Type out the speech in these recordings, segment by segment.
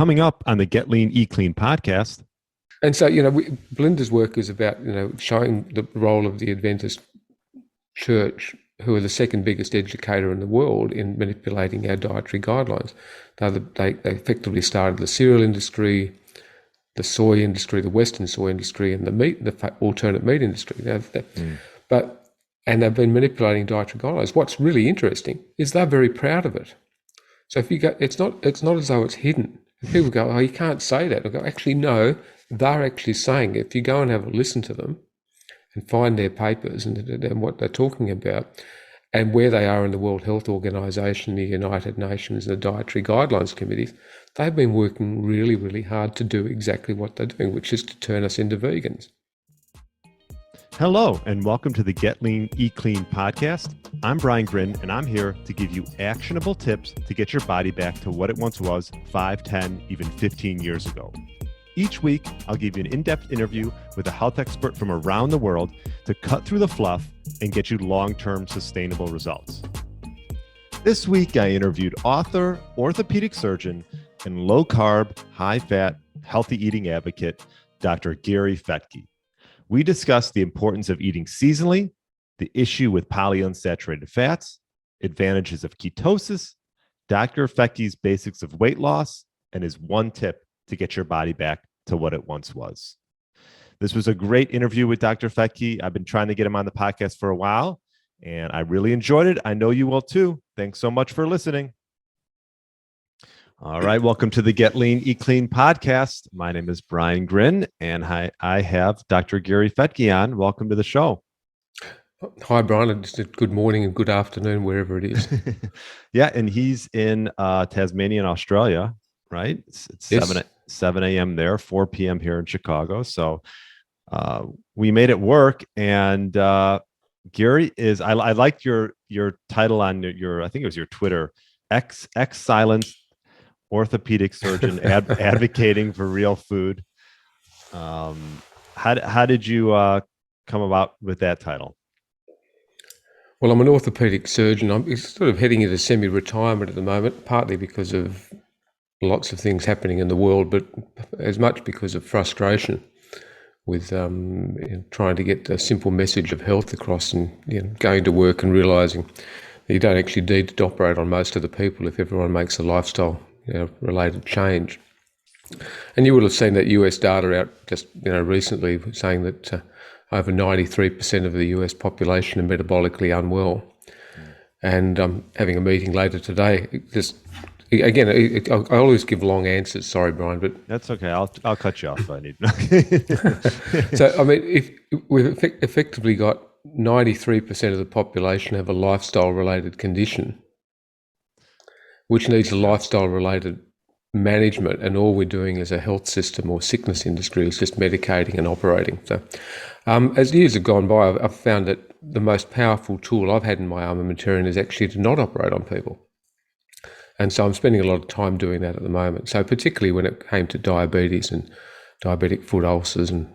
Coming up on the Get Lean, Eat Clean podcast. And so, Belinda's work is about, showing the role of the Adventist Church, who are the second biggest educator in the world, in manipulating our dietary guidelines. They effectively started the cereal industry, the soy industry, the Western soy industry, and the alternate meat industry. And they've been manipulating dietary guidelines. What's really interesting is they're very proud of it. So if you go, it's not as though it's hidden. If people go, "Oh, you can't say that," I go, "Actually, no, they're actually saying it." If you go and have a listen to them and find their papers and what they're talking about and where they are in the World Health Organization, the United Nations, and the Dietary Guidelines Committees, they've been working really, really hard to do exactly what they're doing, which is to turn us into vegans. Hello, and welcome to the Get Lean, Eat Clean podcast. I'm Brian Grin, and I'm here to give you actionable tips to get your body back to what it once was 5, 10, even 15 years ago. Each week, I'll give you an in-depth interview with a health expert from around the world to cut through the fluff and get you long-term sustainable results. This week, I interviewed author, orthopedic surgeon, and low-carb, high-fat, healthy eating advocate, Dr. Gary Fettke. We discussed the importance of eating seasonally, the issue with polyunsaturated fats, advantages of ketosis, Dr. Fettke's basics of weight loss, and his one tip to get your body back to what it once was. This was a great interview with Dr. Fettke. I've been trying to get him on the podcast for a while, and I really enjoyed it. I know you will too. Thanks so much for listening. All right, welcome to the Get Lean, Eat Clean podcast. My name is Brian Grin, and I have Dr. Gary Fettke on. Welcome to the show. Hi, Brian. It's a good morning and good afternoon, wherever it is. Yeah, and he's in Tasmania in Australia, right? It's Yes. 7 a.m. there, 4 p.m. here in Chicago. So we made it work. And Gary is, I liked your title on your, I think it was your Twitter, X-Silence orthopedic surgeon advocating for real food. How did you come about with that title? Well, I'm an orthopedic surgeon. I'm sort of heading into semi-retirement at the moment, partly because of lots of things happening in the world, but as much because of frustration with trying to get the simple message of health across, and going to work and realising that you don't actually need to operate on most of the people if everyone makes a lifestyle related change. And you would have seen that US data out just recently saying that over 93% of the US population are metabolically unwell. And I'm having a meeting later today. I always give long answers. Sorry, Brian, but that's okay. I'll cut you off if I need. So I mean, if we've effectively got 93% of the population have a lifestyle-related condition, which needs a lifestyle-related management, and all we're doing as a health system or sickness industry is just medicating and operating. So as years have gone by, I've found that the most powerful tool I've had in my armamentarium is actually to not operate on people. And so I'm spending a lot of time doing that at the moment. So particularly when it came to diabetes and diabetic foot ulcers and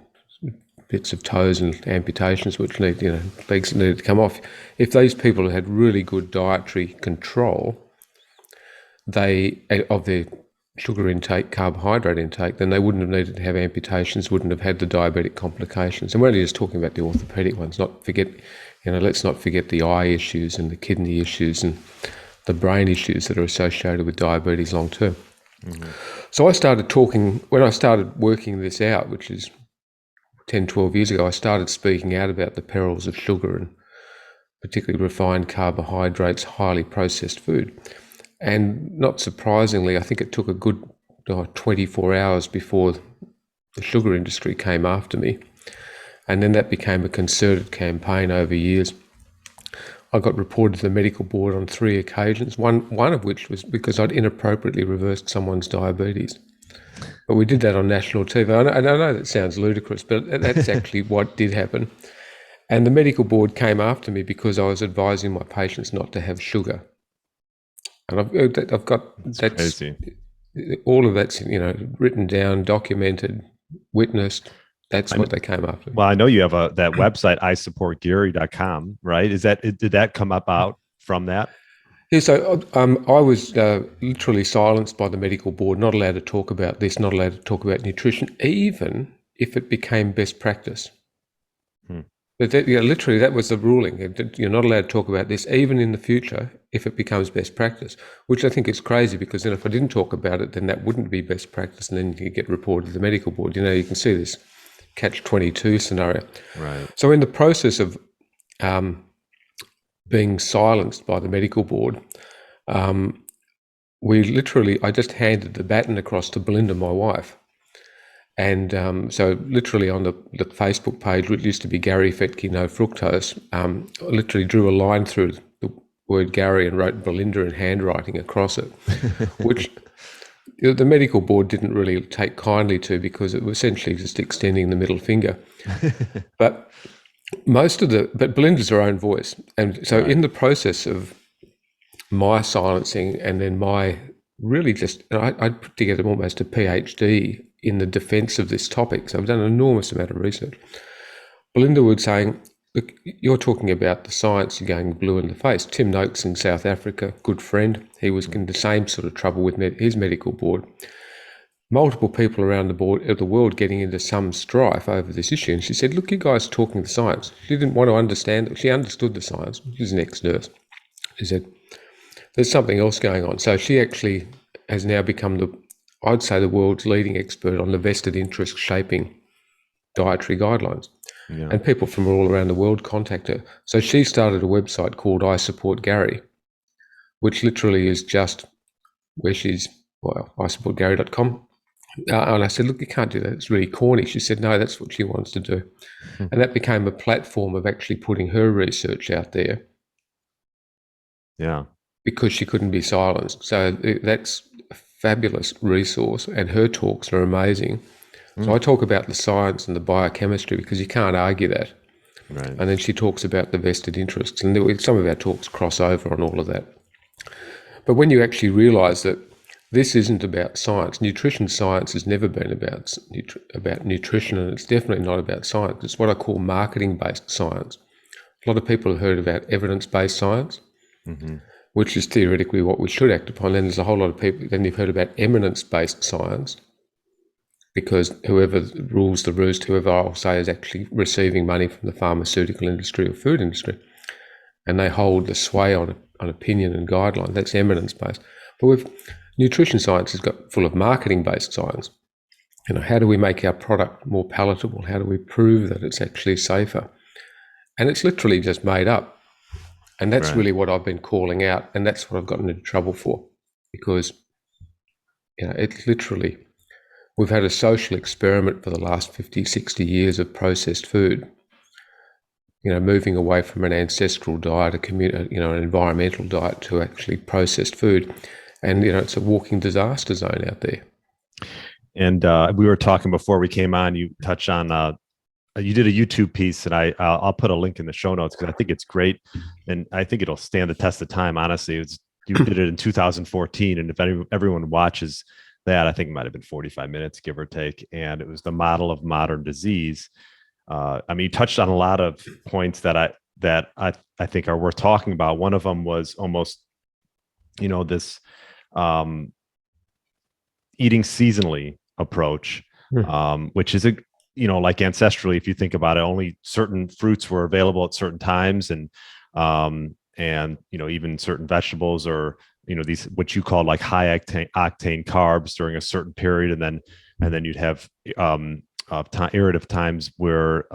bits of toes and amputations which need, legs that needed to come off, if these people had really good dietary control of their sugar intake, carbohydrate intake, then they wouldn't have needed to have amputations, wouldn't have had the diabetic complications. And we're only just talking about the orthopedic ones. Let's not forget the eye issues and the kidney issues and the brain issues that are associated with diabetes long term. Mm-hmm. So when I started working this out, which is 10, 12 years ago, I started speaking out about the perils of sugar and particularly refined carbohydrates, highly processed food. And not surprisingly, I think it took a good 24 hours before the sugar industry came after me. And then that became a concerted campaign over years. I got reported to the medical board on 3 occasions, one of which was because I'd inappropriately reversed someone's diabetes. But we did that on national TV. I know that sounds ludicrous, but that's actually what did happen. And the medical board came after me because I was advising my patients not to have sugar. And I've got that's all of that's written down, documented, witnessed. That's what they came after. Well, I know you have that website, isupportgary.com, right? Did that come about from that? Yeah, so I was literally silenced by the medical board, not allowed to talk about this, not allowed to talk about nutrition, even if it became best practice. But literally, that was the ruling. You're not allowed to talk about this, even in the future, if it becomes best practice, which I think is crazy, because then if I didn't talk about it, then that wouldn't be best practice, and then you get reported to the medical board. You can see this catch-22 scenario. Right. So in the process of being silenced by the medical board, I just handed the baton across to Belinda, my wife. And so literally on the Facebook page, which used to be Gary Fettke, no fructose, I literally drew a line through the word Gary and wrote Belinda in handwriting across it, which the medical board didn't really take kindly to, because it was essentially just extending the middle finger. But Belinda's her own voice. And so in the process of my silencing, and then I put together almost a PhD in the defense of this topic. So I've done an enormous amount of research. Belinda was saying, look, you're talking about the science, you're going blue in the face. Tim Noakes in South Africa, good friend, he was in the same sort of trouble with his medical board. Multiple people around the world getting into some strife over this issue. And she said, look, you guys are talking the science. She didn't want to understand it. She understood the science. She's an ex-nurse. She said, there's something else going on. So she actually has now become the world's leading expert on the vested interest shaping dietary guidelines. Yeah. And people from all around the world contact her. So she started a website called I Support Gary, which literally is just where isupportgary.com. And I said, look, you can't do that. It's really corny. She said, no, that's what she wants to do. And that became a platform of actually putting her research out there. Yeah. Because she couldn't be silenced. So that's a fabulous resource, and her talks are amazing. So I talk about the science and the biochemistry, because you can't argue that. Right. And then she talks about the vested interests, and some of our talks cross over on all of that. But when you actually realise that this isn't about science, nutrition science has never been about nutrition, and it's definitely not about science. It's what I call marketing-based science. A lot of people have heard about evidence-based science, which is theoretically what we should act upon. Then there's a whole lot of people, then you've heard about eminence-based science, because whoever rules the roost, whoever I'll say is actually receiving money from the pharmaceutical industry or food industry, and they hold the sway on opinion and guideline, that's eminence-based. But nutrition science has got full of marketing-based science. How do we make our product more palatable? How do we prove that it's actually safer? And it's literally just made up. And that's really what I've been calling out, and that's what I've gotten into trouble for, because it's literally, we've had a social experiment for the last 50, 60 years of processed food, moving away from an ancestral diet, an environmental diet, to actually processed food. And, it's a walking disaster zone out there. And we were talking before we came on, you touched on, you did a YouTube piece, and I'll put a link in the show notes, because I think it's great. And I think it'll stand the test of time. Honestly, you did it in 2014. And if everyone watches that, I think it might've been 45 minutes, give or take. And it was the model of modern disease. You touched on a lot of points that I think are worth talking about. One of them was almost, this eating seasonally approach, which is like ancestrally, if you think about it, only certain fruits were available at certain times, and even certain vegetables, or these what you call like high octane carbs during a certain period, and then you'd have iterative times where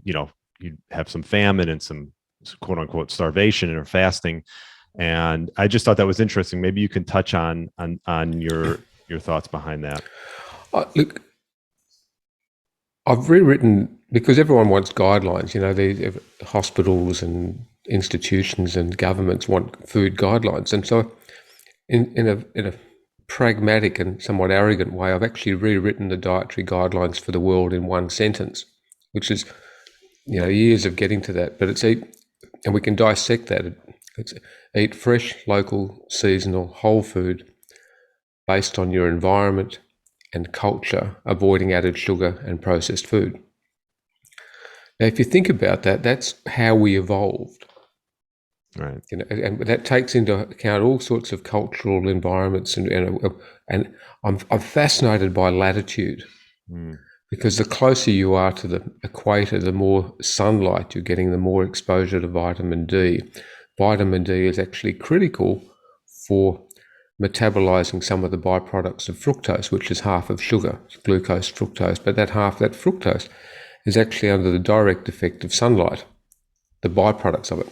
you'd have some famine and some quote unquote starvation or fasting. And I just thought that was interesting. Maybe you can touch on your thoughts behind that. Look, I've rewritten, because everyone wants guidelines. The hospitals and institutions and governments want food guidelines, and so in a pragmatic and somewhat arrogant way, I've actually rewritten the dietary guidelines for the world in one sentence, which is years of getting to that. But and we can dissect that. It's eat fresh, local, seasonal, whole food based on your environment and culture, avoiding added sugar and processed food. Now, if you think about that, that's how we evolved. Right. And that takes into account all sorts of cultural environments, and I'm fascinated by latitude, because the closer you are to the equator, the more sunlight you're getting, the more exposure to vitamin D. Vitamin D is actually critical for metabolizing some of the byproducts of fructose, which is half of sugar, glucose, fructose. But that fructose is actually under the direct effect of sunlight, the byproducts of it.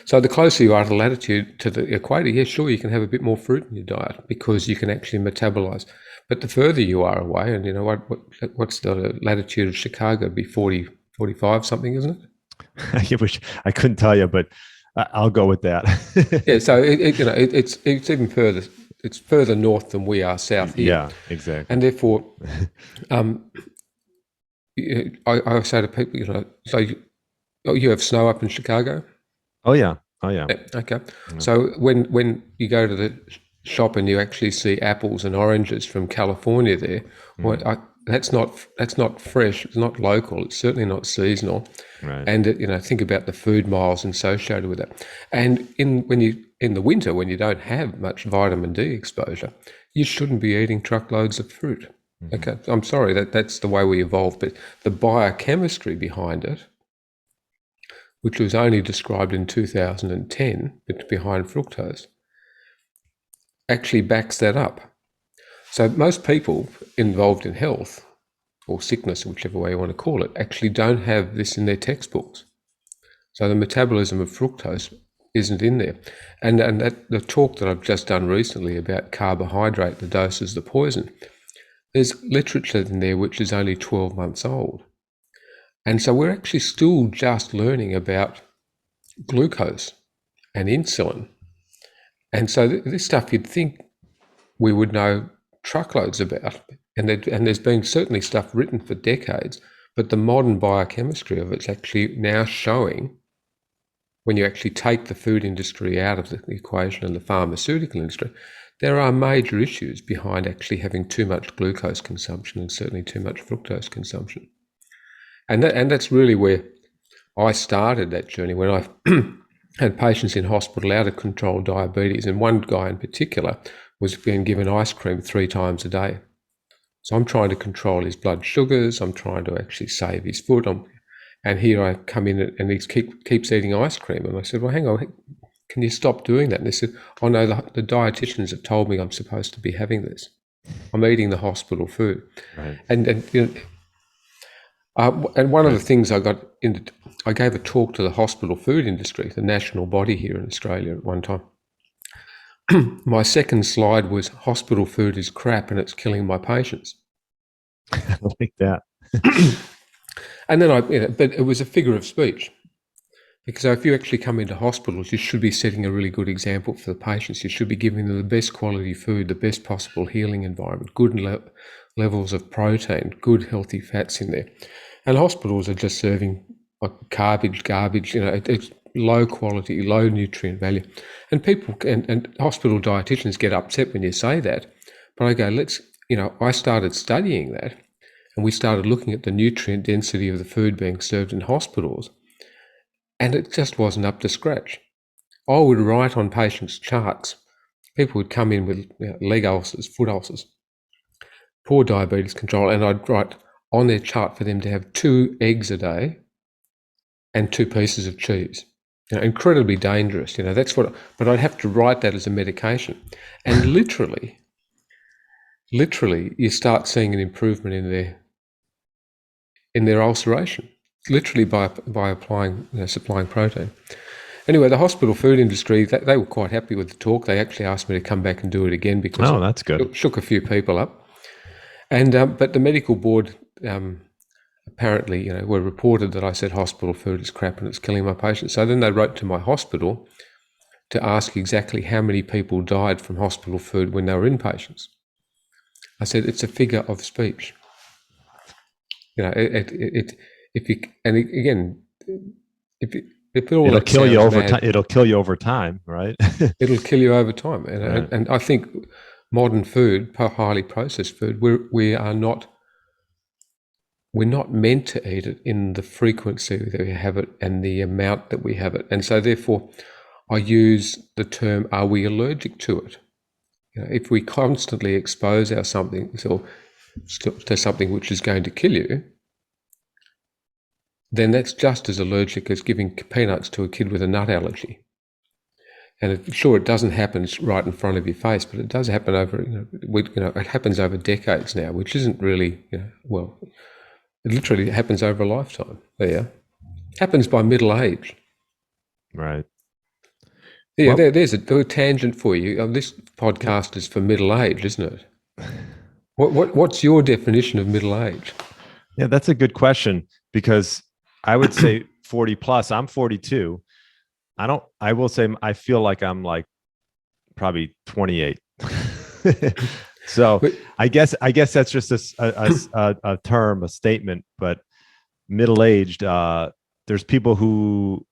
So the closer you are to latitude, to the equator, yeah, sure, you can have a bit more fruit in your diet because you can actually metabolize. But the further you are away, and what's the latitude of Chicago? It'd be 40, 45 something, isn't it? I wish I couldn't tell you, but I'll go with that. Yeah, so it's even further. It's further north than we are south here. Yeah, exactly. And therefore, I say to people, so you have snow up in Chicago? Oh yeah. Yeah. Okay. So when you go to the shop and you actually see apples and oranges from California there, that's not fresh. It's not local. It's certainly not seasonal. Right. And think about the food miles associated with it. And in the winter, when you don't have much vitamin D exposure, you shouldn't be eating truckloads of fruit. Okay. I'm sorry, that's the way we evolved, but the biochemistry behind it, which was only described in 2010, but behind fructose, actually backs that up. So most people involved in health or sickness, whichever way you want to call it, actually don't have this in their textbooks. So the metabolism of fructose isn't in there. And that the talk that I've just done recently about carbohydrate, the dose is the poison, there's literature in there which is only 12 months old. And so we're actually still just learning about glucose and insulin. And so this stuff you'd think we would know truckloads about. And there's been certainly stuff written for decades, but the modern biochemistry of it's actually now showing, when you actually take the food industry out of the equation and the pharmaceutical industry, there are major issues behind actually having too much glucose consumption and certainly too much fructose consumption. And that's really where I started that journey, when I had patients in hospital out of control diabetes, and one guy in particular was being given ice cream 3 times a day. So I'm trying to control his blood sugars, I'm trying to actually save his food, and here I come in and he keeps eating ice cream. And I said, well, hang on, can you stop doing that? And they said, oh no, the dietitians have told me I'm supposed to be having this. I'm eating the hospital food. Right. And one of the things I gave a talk to the hospital food industry, the national body here in Australia at one time. My second slide was, hospital food is crap and it's killing my patients. I like that. And then but it was a figure of speech. Because if you actually come into hospitals, you should be setting a really good example for the patients. You should be giving them the best quality food, the best possible healing environment, good levels of protein, good healthy fats in there. And hospitals are just serving like garbage. It's low quality, low nutrient value. And people and hospital dietitians get upset when you say that. But I go, I started studying that, and we started looking at the nutrient density of the food being served in hospitals. And it just wasn't up to scratch. I would write on patients' charts. People would come in with leg ulcers, foot ulcers, poor diabetes control, and I'd write on their chart for them to have 2 eggs a day and 2 pieces of cheese. Incredibly dangerous. But I'd have to write that as a medication. And literally, you start seeing an improvement in their ulceration. Literally by applying, supplying protein. Anyway, the hospital food industry, they were quite happy with the talk. They actually asked me to come back and do it again because that's good. It shook a few people up. And but the medical board apparently, were reported that I said hospital food is crap and it's killing my patients. So then they wrote to my hospital to ask exactly how many people died from hospital food when they were inpatients. I said it's a figure of speech. It'll kill you over time. It'll kill you over time, right? It'll kill you over time. And I think modern food, highly processed food, we're not meant to eat it in the frequency that we have it and the amount that we have it. And so therefore, I use the term, are we allergic to it? If we constantly expose ourselves to something which is going to kill you, then that's just as allergic as giving peanuts to a kid with a nut allergy. And it doesn't happen right in front of your face, but it does happen over, it happens over decades now, which isn't really, it literally happens over a lifetime. Yeah, happens by middle age. Right. Yeah, there's a tangent for you. This podcast is for middle age, isn't it? What's your definition of middle age? Yeah, that's a good question, because I would say 40 plus. I'm 42. I will say I feel like I'm like probably 28. So I guess that's just a term, a statement, but middle-aged, there's people who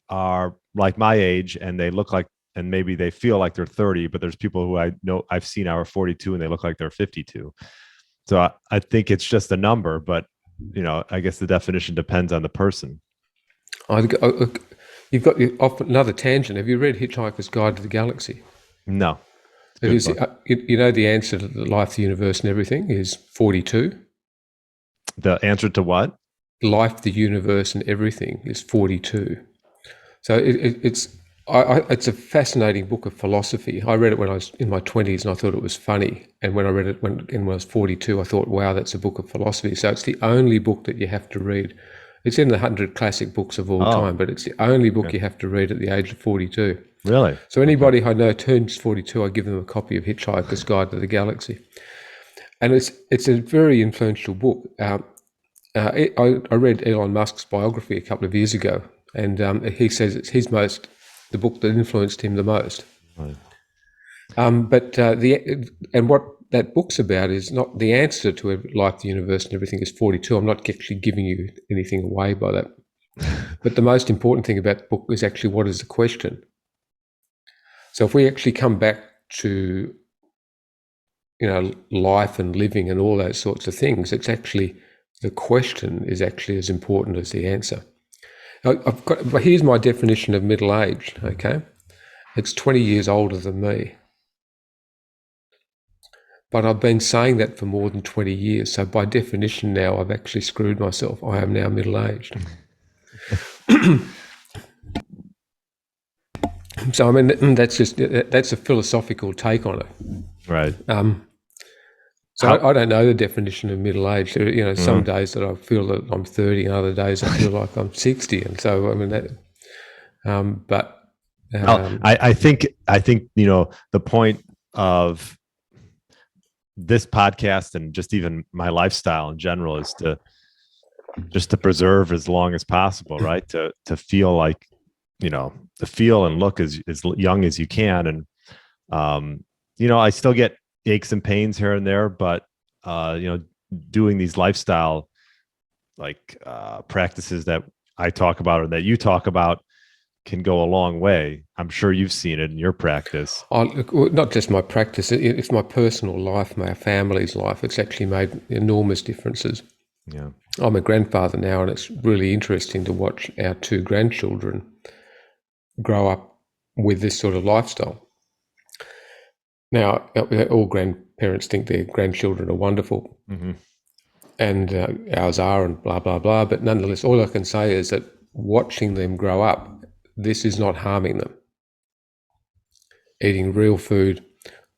are like my age and they look like, and maybe they feel like they're 30, but there's people who I know I've seen are 42 and they look like they're 52. So I think it's just a number, but I guess the definition depends on the person. You've got off another tangent. Have you read Hitchhiker's Guide to the Galaxy? No. The answer to the life, the universe, and everything is 42. The answer to what? Life, the universe, and everything is 42. So it's a fascinating book of philosophy. I read it when I was in my 20s and I thought it was funny. And when I read it when I was 42, I thought, wow, that's a book of philosophy. So it's the only book that you have to read. It's in the 100 classic books of all time, but it's the only book you have to read at the age of 42. Really? So anybody I know turns 42, I give them a copy of Hitchhiker's Guide to the Galaxy. And it's a very influential book. I read Elon Musk's biography a couple of years ago, and he says it's the book that influenced him the most. Right. And what that book's about is not the answer to life, the universe, and everything is 42. I'm not actually giving you anything away by that. But the most important thing about the book is actually, what is the question? So if we actually come back to, life and living and all those sorts of things, it's actually, the question is actually as important as the answer. But here's my definition of middle age, okay? It's 20 years older than me. But I've been saying that for more than 20 years. So by definition now, I've actually screwed myself. I am now middle-aged. So, I mean, that's a philosophical take on it. Right. So I don't know the definition of middle age. Some days that I feel that I'm 30 and other days I feel like I'm 60. And so, I mean, I think, the point of this podcast and just even my lifestyle in general is to preserve as long as possible, right? To feel like, to feel and look as young as you can. And, I still get aches and pains here and there, but, doing these lifestyle practices that I talk about or that you talk about can go a long way. I'm sure you've seen it in your practice. Not just my practice, it's my personal life, my family's life. It's actually made enormous differences. Yeah. I'm a grandfather now, and it's really interesting to watch our two grandchildren grow up with this sort of lifestyle. Now, all grandparents think their grandchildren are wonderful, and ours are, and blah, blah, blah. But nonetheless, all I can say is that watching them grow up, this is not harming them. Eating real food,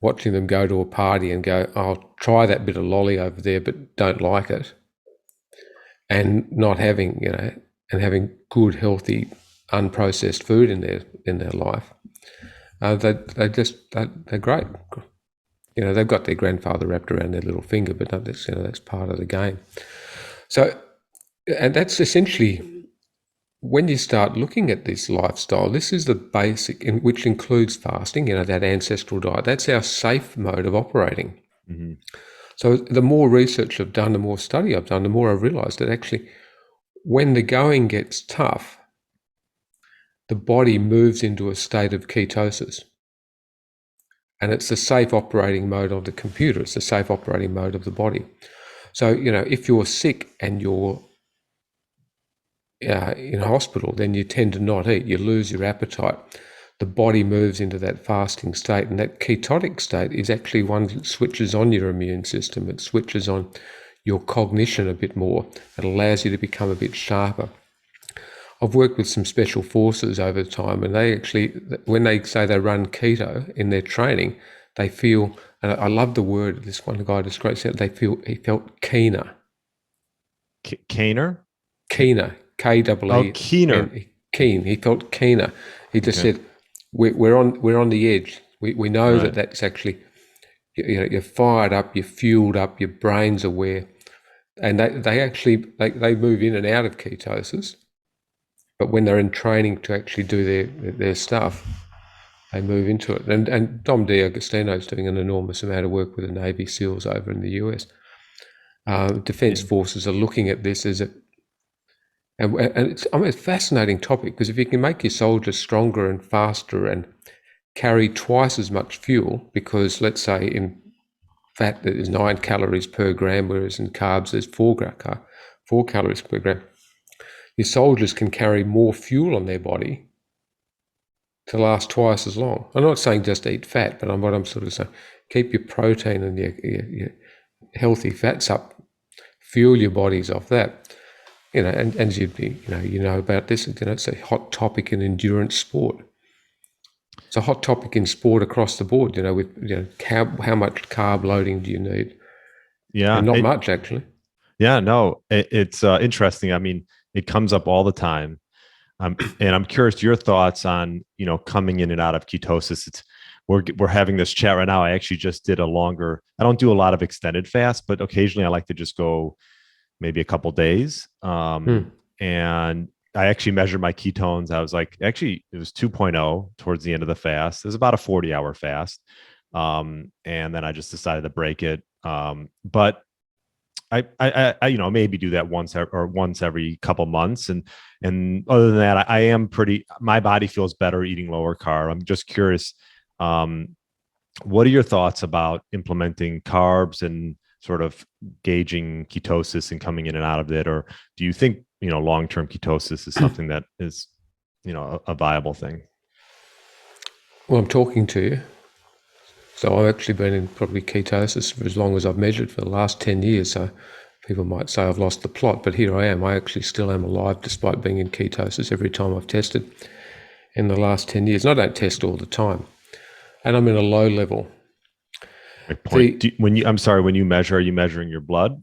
watching them go to a party and go, I'll try that bit of lolly over there, but don't like it. And not having, and having good, healthy, unprocessed food in their life. They're great. They've got their grandfather wrapped around their little finger, but that's part of the game. So, and that's essentially, when you start looking at this lifestyle, this is the basic, which includes fasting, that ancestral diet. That's our safe mode of operating. Mm-hmm. So the more research I've done, the more study I've done, the more I've realized that actually when the going gets tough, the body moves into a state of ketosis. And it's the safe operating mode of the computer. It's the safe operating mode of the body. So, if you're sick and you're in hospital, then you tend to not eat. You lose your appetite. the body moves into that fasting state. And that ketotic state is actually one that switches on your immune system. It switches on your cognition a bit more. It allows you to become a bit sharper. I've worked with some special forces over time, and they actually, when they say they run keto in their training, they feel, and I love the word, this one guy describes it, he felt keener. Keener? Keener, Oh, K-E-E-N, keener. keen. He felt keener. He just said, we're on the edge. We know that that's actually, you're fired up, you're fueled up, your brain's aware. And they actually move in and out of ketosis. But when they're in training to actually do their stuff, they move into it. And Dom D'Agostino is doing an enormous amount of work with the Navy SEALs over in the US. Defence forces are looking at this as and it's a fascinating topic, because if you can make your soldiers stronger and faster and carry twice as much fuel, because let's say in fat there's 9 calories per gram, whereas in carbs there's 4 calories per gram. Your soldiers can carry more fuel on their body to last twice as long. I'm not saying just eat fat, but what I'm sort of saying, keep your protein and your healthy fats up, fuel your bodies off that. And as you'd be, you know about this, it's a hot topic in endurance sport. It's a hot topic in sport across the board, with how much carb loading do you need? Yeah. And not much, actually. Yeah, no, it's interesting. I mean, it comes up all the time. And I'm curious your thoughts on, coming in and out of ketosis. We're having this chat right now. I actually just did I don't do a lot of extended fast, but occasionally I like to just go maybe a couple days. And I actually measured my ketones. I was like, actually, it was 2.0 towards the end of the fast. It was about a 40-hour fast. And then I just decided to break it. But I maybe do that once every couple months. And other than that, I am my body feels better eating lower carb. I'm just curious. What are your thoughts about implementing carbs and sort of gauging ketosis and coming in and out of it? Or do you think, long-term ketosis is something that is, a viable thing? Well, I'm talking to you. So I've actually been in probably ketosis for as long as I've measured, for the last 10 years. So people might say I've lost the plot, but here I am. I actually still am alive despite being in ketosis every time I've tested in the last 10 years. And I don't test all the time. And I'm in a low level. When you measure, are you measuring your blood?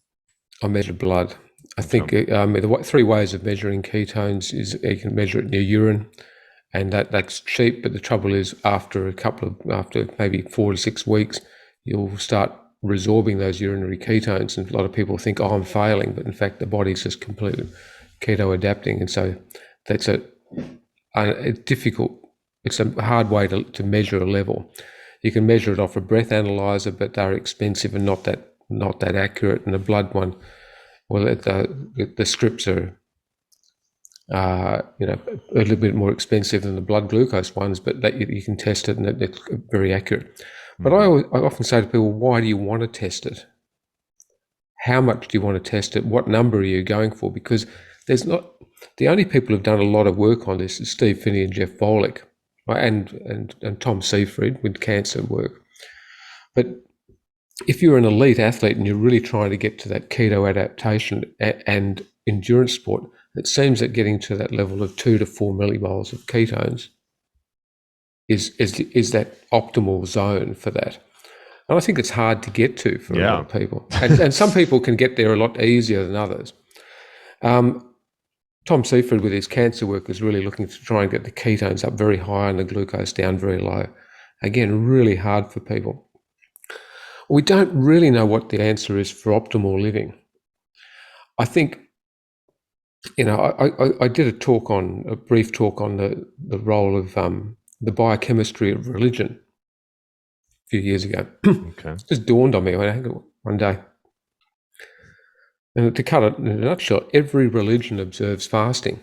I measure blood. I think the 3 ways of measuring ketones is you can measure it in your urine, and that's cheap. But the trouble is, after maybe 4 to 6 weeks, you'll start resorbing those urinary ketones, and a lot of people think, "Oh, I'm failing," but in fact, the body's just completely keto adapting, and so that's a difficult. It's a hard way to measure a level. You can measure it off a breath analyzer, but they're expensive and not that accurate. And the blood one, well, the strips are a little bit more expensive than the blood glucose ones, but you can test it, and it's very accurate. But I often say to people, why do you want to test it? How much do you want to test it? What number are you going for? Because the only people who've done a lot of work on this is Steve Finney and Jeff Volek, and Tom Seafried with cancer work. But if you're an elite athlete and you're really trying to get to that keto adaptation and endurance sport, it seems that getting to that level of 2 to 4 millimoles of ketones is that optimal zone for that. And I think it's hard to get to for a lot of people. And some people can get there a lot easier than others. Tom Seafried with his cancer work is really looking to try and get the ketones up very high and the glucose down very low. Again, really hard for people. We don't really know what the answer is for optimal living. I think, I did a brief talk on the role of the biochemistry of religion a few years ago. Okay. It just dawned on me one day. And to cut it in a nutshell, every religion observes fasting.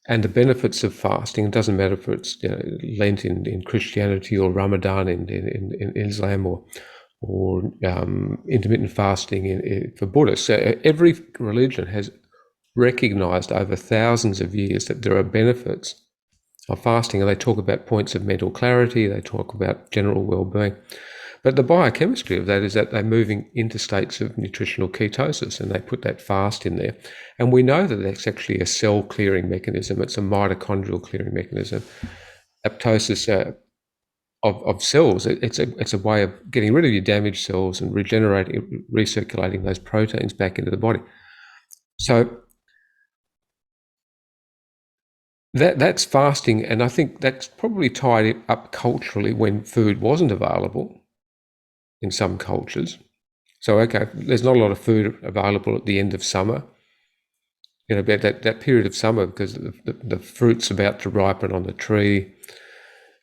And the benefits of fasting, it doesn't matter if it's Lent in Christianity or Ramadan in Islam or intermittent fasting for Buddhists. So every religion has recognized over thousands of years that there are benefits of fasting, and they talk about points of mental clarity, they talk about general well-being. But the biochemistry of that is that they're moving into states of nutritional ketosis, and they put that fast in there. And we know that that's actually a cell clearing mechanism. It's a mitochondrial clearing mechanism. Apoptosis of cells, it's a way of getting rid of your damaged cells and regenerating, recirculating those proteins back into the body. So that's fasting, and I think that's probably tied it up culturally when food wasn't available in some cultures. So, okay, there's not a lot of food available at the end of summer, about that period of summer, because the fruit's about to ripen on the tree.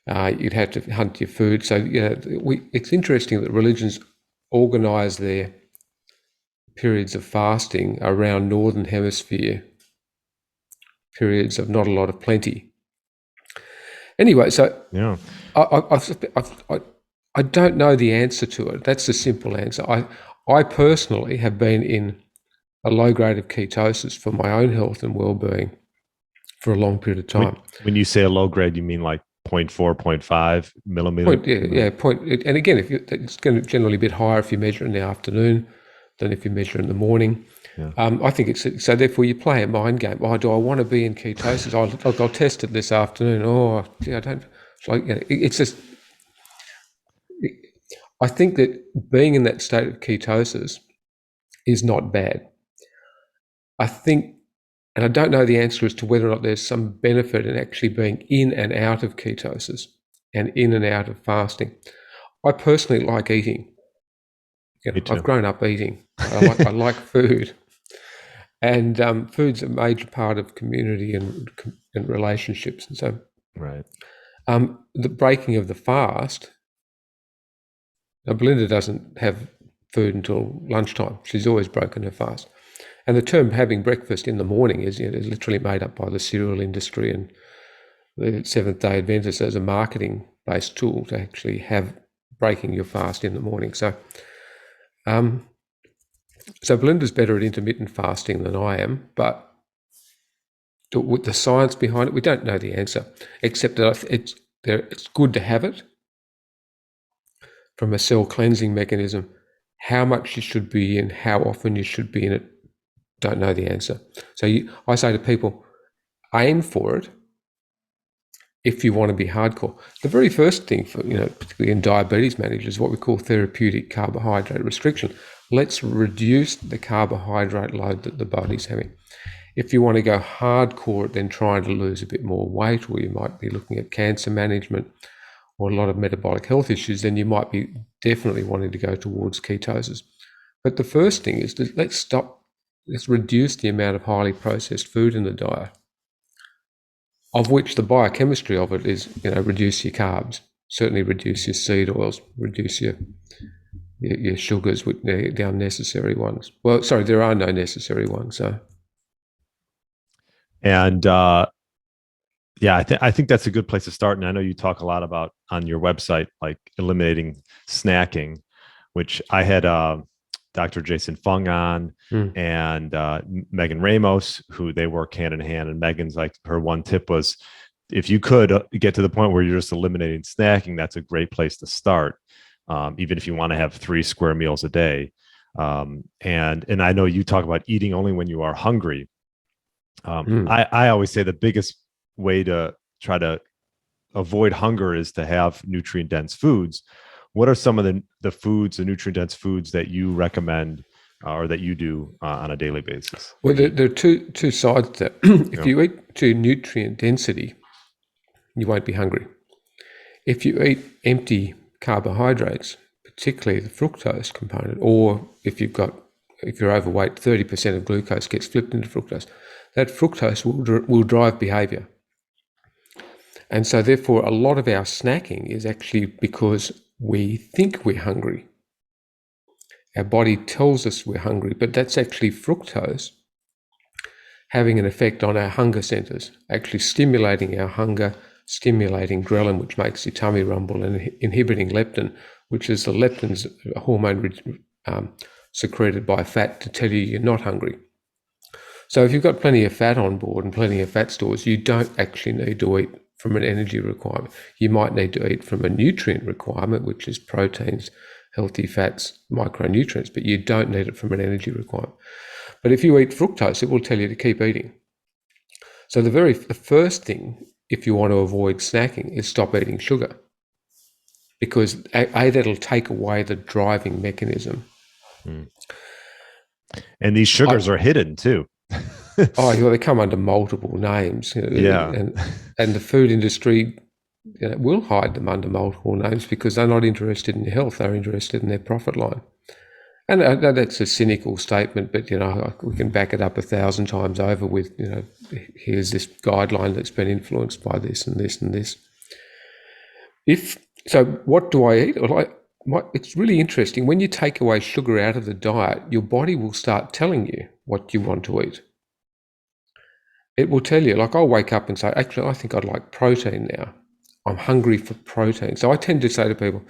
You'd have to hunt your food. So, it's interesting that religions organise their periods of fasting around Northern Hemisphere periods of not a lot of plenty. Anyway, so Yeah. I don't know the answer to it. That's the simple answer. I personally have been in a low grade of ketosis for my own health and well-being for a long period of time. When you say a low grade, you mean like 0.4, 0.5 millimeter? And again, it's going to generally a bit higher if you measure in the afternoon than if you measure in the morning. Yeah. I think it's so. Therefore, you play a mind game. Oh, do I want to be in ketosis? I'll test it this afternoon. Oh, I don't. It's like it's just. I think that being in that state of ketosis is not bad. I think, and I don't know the answer as to whether or not there's some benefit in actually being in and out of ketosis and in and out of fasting. I personally like eating. I've grown up eating. I like food. And food's a major part of community and relationships. And so right. The breaking of the fast, now Belinda doesn't have food until lunchtime. She's always broken her fast. And the term having breakfast in the morning is literally made up by the cereal industry and the Seventh-day Adventists as a marketing-based tool to actually have breaking your fast in the morning. So Belinda's better at intermittent fasting than I am, but with the science behind it, we don't know the answer, except that it's good to have it from a cell cleansing mechanism. How much you should be in, how often you should be in it, don't know the answer. So I say to people, aim for it if you want to be hardcore. The very first thing for, particularly in diabetes managers, is what we call therapeutic carbohydrate restriction. Let's reduce the carbohydrate load that the body's having. If you want to go hardcore, then trying to lose a bit more weight, or you might be looking at cancer management or a lot of metabolic health issues, then you might be definitely wanting to go towards ketosis. But the first thing is let's reduce the amount of highly processed food in the diet, of which the biochemistry of it is, reduce your carbs, certainly reduce your seed oils, reduce your sugars, the unnecessary ones. Well, sorry, there are no necessary ones. So, and yeah, I think that's a good place to start. And I know you talk a lot about on your website, like eliminating snacking, which I had Dr. Jason Fung on and Megan Ramos, who they work hand in hand. And Megan's like, her one tip was, if you could get to the point where you're just eliminating snacking, that's a great place to start. Even if you want to have 3 square meals a day. And I know you talk about eating only when you are hungry. I always say the biggest way to try to avoid hunger is to have nutrient dense foods. What are some of the foods, the nutrient dense foods that you recommend or that you do on a daily basis? Well, there are two sides to that. If you eat to nutrient density, you won't be hungry. If you eat empty carbohydrates, particularly the fructose component, or if you're overweight, 30% of glucose gets flipped into fructose. That fructose will drive behavior. And so therefore, a lot of our snacking is actually because we think we're hungry. Our body tells us we're hungry, but that's actually fructose having an effect on our hunger centers, actually stimulating our hunger, stimulating ghrelin, which makes your tummy rumble, and inhibiting leptin, which is the leptin's hormone secreted by fat to tell you you're not hungry. So if you've got plenty of fat on board and plenty of fat stores, you don't actually need to eat from an energy requirement. You might need to eat from a nutrient requirement, which is proteins, healthy fats, micronutrients, but you don't need it from an energy requirement. But if you eat fructose, it will tell you to keep eating. So the first thing, if you want to avoid snacking, is stop eating sugar. Because that'll take away the driving mechanism. And these sugars are hidden too. They come under multiple names. And the food industry will hide them under multiple names because they're not interested in your health. They're interested in their profit line. And that's a cynical statement, but we can back it up 1,000 times over with here's this guideline that's been influenced by this and this and this. So what do I eat? It's really interesting. When you take away sugar out of the diet, your body will start telling you what you want to eat. It will tell you, like I'll wake up and say, actually, I think I'd like protein now. I'm hungry for protein. So I tend to say to people,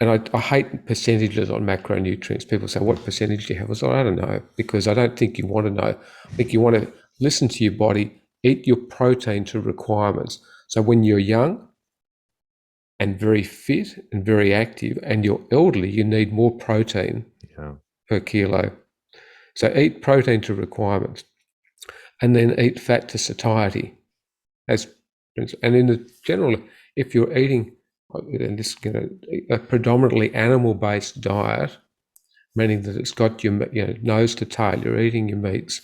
I hate percentages on macronutrients. People say, what percentage do you have? I say, I don't know, because I don't think you want to know. I think you want to listen to your body, eat your protein to requirements. So when you're young and very fit and very active and you're elderly, you need more protein per kilo. So eat protein to requirements and then eat fat to satiety. And in the general, if you're eating a predominantly animal-based diet, meaning that it's got your nose to tail, you're eating your meats,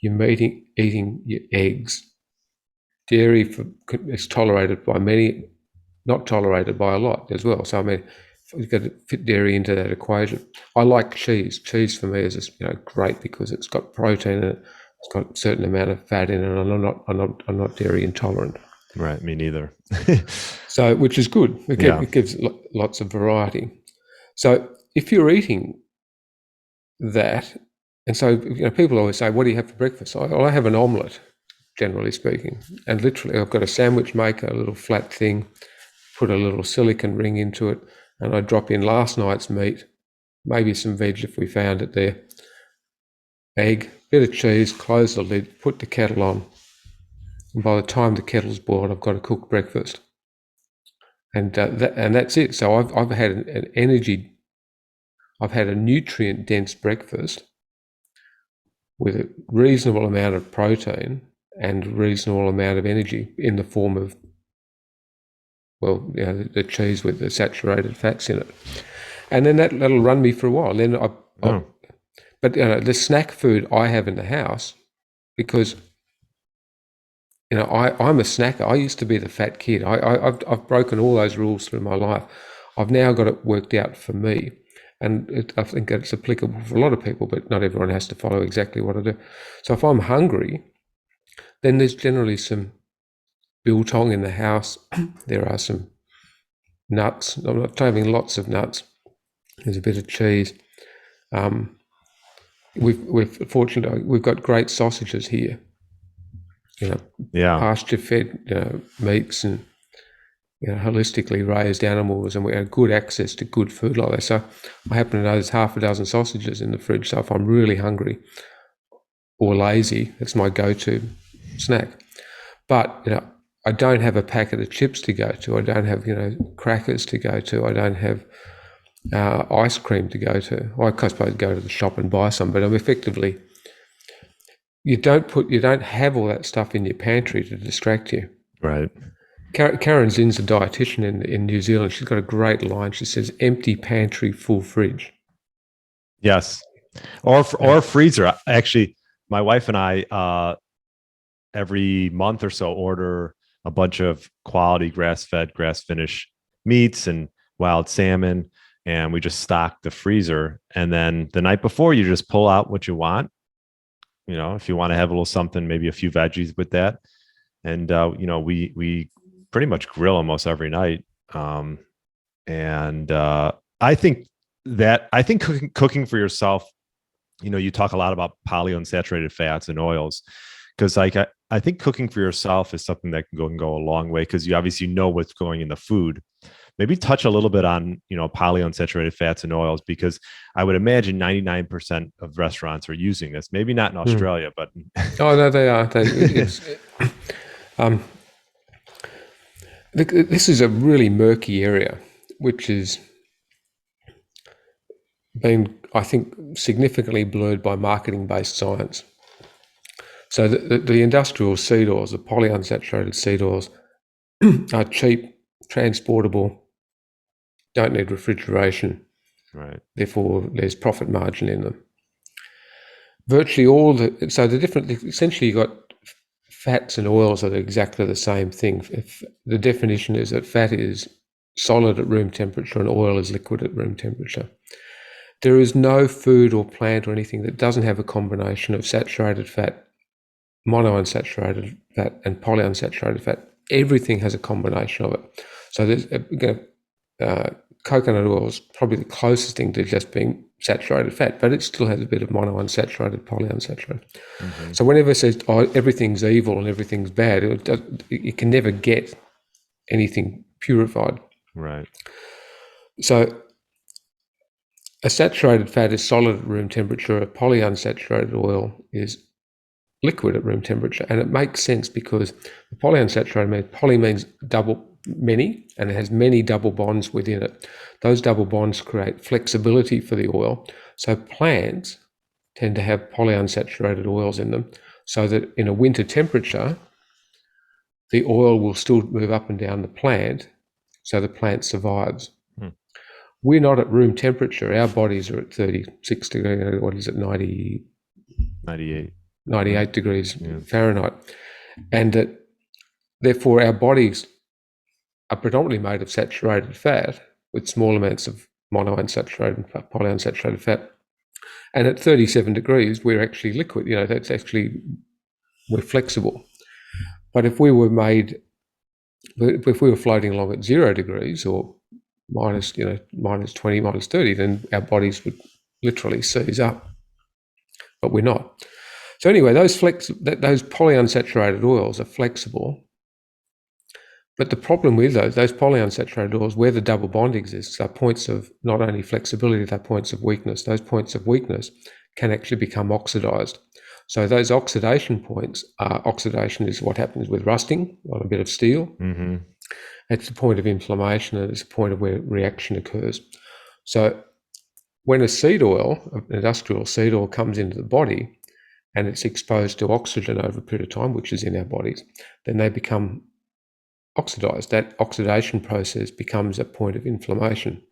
you're eating your eggs. Dairy is tolerated by many, not tolerated by a lot as well. So I mean, you've got to fit dairy into that equation. I like cheese. Cheese for me is great because it's got protein in it. It's got a certain amount of fat in it, and I'm not dairy intolerant. Right, me neither. So, which is good. It gives lots of variety. So, if you're eating that, and so people always say, "What do you have for breakfast?" I have an omelette, generally speaking, and literally, I've got a sandwich maker, a little flat thing, put a little silicone ring into it, and I drop in last night's meat, maybe some veg if we found it there, egg, bit of cheese, close the lid, put the kettle on. And by the time the kettle's boiled, I've got a cooked breakfast, and that's it. So I've had I've had a nutrient-dense breakfast with a reasonable amount of protein and a reasonable amount of energy in the form of, the cheese with the saturated fats in it, and then that'll run me for a while. Then but the snack food I have in the house, because I'm a snacker. I used to be the fat kid. I've broken all those rules through my life. I've now got it worked out for me, and I think it's applicable for a lot of people, but not everyone has to follow exactly what I do. So if I'm hungry, then there's generally some biltong in the house. There are some nuts. I'm not having lots of nuts. There's a bit of cheese. Fortunately, we've got great sausages here. Pasture-fed meats and holistically raised animals, and we have good access to good food like that. So I happen to know there's half a dozen sausages in the fridge. So if I'm really hungry or lazy, that's my go-to snack. But I don't have a packet of chips to go to. I don't have crackers to go to. I don't have ice cream to go to. I suppose go to the shop and buy some, but I'm effectively. You don't have all that stuff in your pantry to distract you. Right. Karen Zinn's a dietitian in New Zealand. She's got a great line. She says, "Empty pantry, full fridge." Yes, or freezer. Actually, my wife and I every month or so order a bunch of quality grass-fed, grass-finished meats and wild salmon, and we just stock the freezer. And then the night before, you just pull out what you want. If you want to have a little something, maybe a few veggies with that. And, we pretty much grill almost every night. I think cooking for yourself, you talk a lot about polyunsaturated fats and oils, because I think cooking for yourself is something that can go a long way, because you obviously know what's going in the food. Maybe touch a little bit on, polyunsaturated fats and oils, because I would imagine 99% of restaurants are using this. Maybe not in Australia, but oh no, they are. This is a really murky area, which is been, I think, significantly blurred by marketing-based science. So the industrial seed oils, the polyunsaturated seed oils, are cheap, transportable, don't need refrigeration. Right. Therefore, there's profit margin in them. Virtually all essentially you've got fats and oils that are exactly the same thing. If the definition is that fat is solid at room temperature and oil is liquid at room temperature. There is no food or plant or anything that doesn't have a combination of saturated fat, monounsaturated fat, and polyunsaturated fat. Everything has a combination of it. So there's coconut oil is probably the closest thing to just being saturated fat, but it still has a bit of monounsaturated, polyunsaturated. Mm-hmm. So whenever it says, oh, everything's evil and everything's bad, you can never get anything purified. Right. So a saturated fat is solid at room temperature. A polyunsaturated oil is liquid at room temperature. And it makes sense because the polyunsaturated poly means many, and it has many double bonds within it. Those double bonds create flexibility for the oil. So plants tend to have polyunsaturated oils in them so that in a winter temperature, the oil will still move up and down the plant so the plant survives. We're not at room temperature. Our bodies are at 36 degrees, what is it, 98 degrees Fahrenheit. And that therefore our bodies are predominantly made of saturated fat with small amounts of monounsaturated and polyunsaturated fat. And at 37 degrees, we're actually liquid. That's actually, we're flexible. But if we were floating along at 0 degrees or minus 20, minus 30, then our bodies would literally seize up. But we're not. So anyway, those polyunsaturated oils are flexible. But the problem with those polyunsaturated oils, where the double bond exists, are points of not only flexibility, they're points of weakness. Those points of weakness can actually become oxidized. So those oxidation points oxidation is what happens with rusting on a bit of steel. Mm-hmm. It's the point of inflammation, and it's a point of where reaction occurs. So when a seed oil, an industrial seed oil, comes into the body and it's exposed to oxygen over a period of time, which is in our bodies, then they become oxidized. That oxidation process becomes a point of inflammation.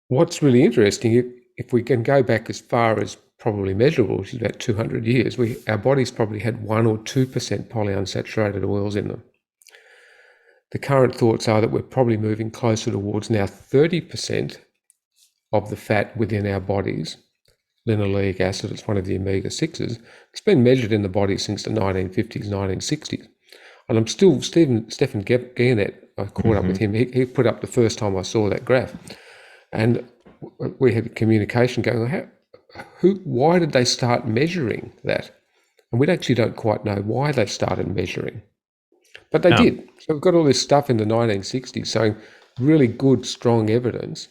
What's really interesting, if we can go back as far as probably measurable, which is about 200 years, our bodies probably had 1 or 2% polyunsaturated oils in them. The current thoughts are that we're probably moving closer towards now 30% of the fat within our bodies. Linoleic acid, it's one of the omega-6s. It's been measured in the body since the 1950s, 1960s. And I'm still, Stephen Gannett, I caught up with him. He put up the first time I saw that graph. And we had communication going, why did they start measuring that? And we actually don't quite know why they started measuring. But they did. So we've got all this stuff in the 1960s showing really good, strong evidence.